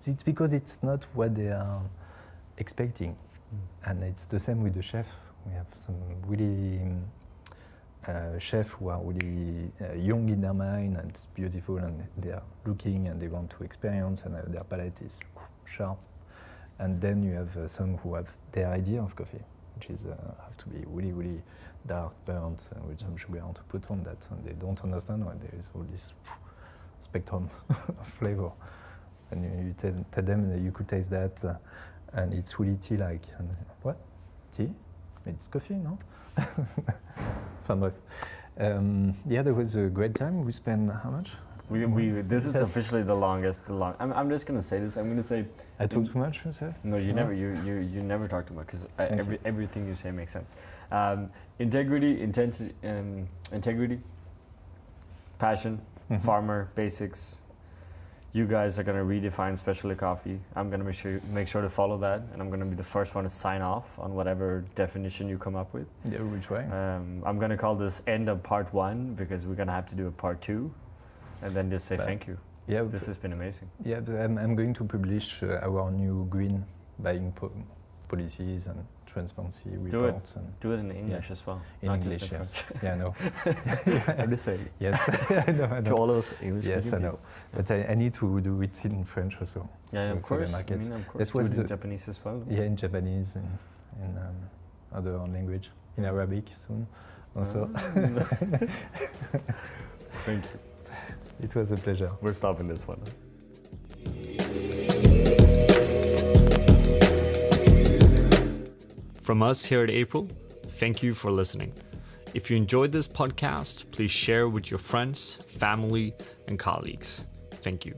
it's because it's not what they are expecting, and it's the same with the chef. We have some really chefs who are really young in their mind, and it's beautiful, and they are looking and they want to experience, and their palate is sharp. And then you have some who have their idea of coffee, which is have to be really, really dark, burnt, with some sugar to put on that, and they don't understand why there is all this spectrum of flavor. And you tell them that you could taste that, and it's really tea-like. And what? Tea? It's coffee, no? Enfin bref. Yeah, there was a great time. We spent how much? This is Yes. officially the longest. I'm just gonna say this. I'm gonna say. I talk too much, you say? No, you No? never. You never talk too much because Thank you. everything you say makes sense. Integrity, integrity, passion, Mhm. farmer basics. You guys are gonna redefine specialty coffee. I'm gonna make sure to follow that, and I'm gonna be the first one to sign off on whatever definition you come up with. Yeah, we'll try. I'm gonna call this end of part 1 because we're gonna have to do a part 2, and then just say But- thank you. Yeah, This has been amazing. yeah. But I'm going to publish our new green buying policies and transparency it. reports. And Do it in English as well. in not English, just in yes. French. Yeah, I know. I'm just saying. Yes, I know. I To know. all of us English Yes, speaking I know. But I need to do it in French also. people. Yeah, of for the course. I market. mean, of course. That Do was it in the- Japanese as well. Yeah, in Japanese, in other language, in Arabic soon also. Thank you. It was a pleasure. We're stopping this one. From us here at April, thank you for listening. If you enjoyed this podcast, please share with your friends, family, and colleagues. Thank you.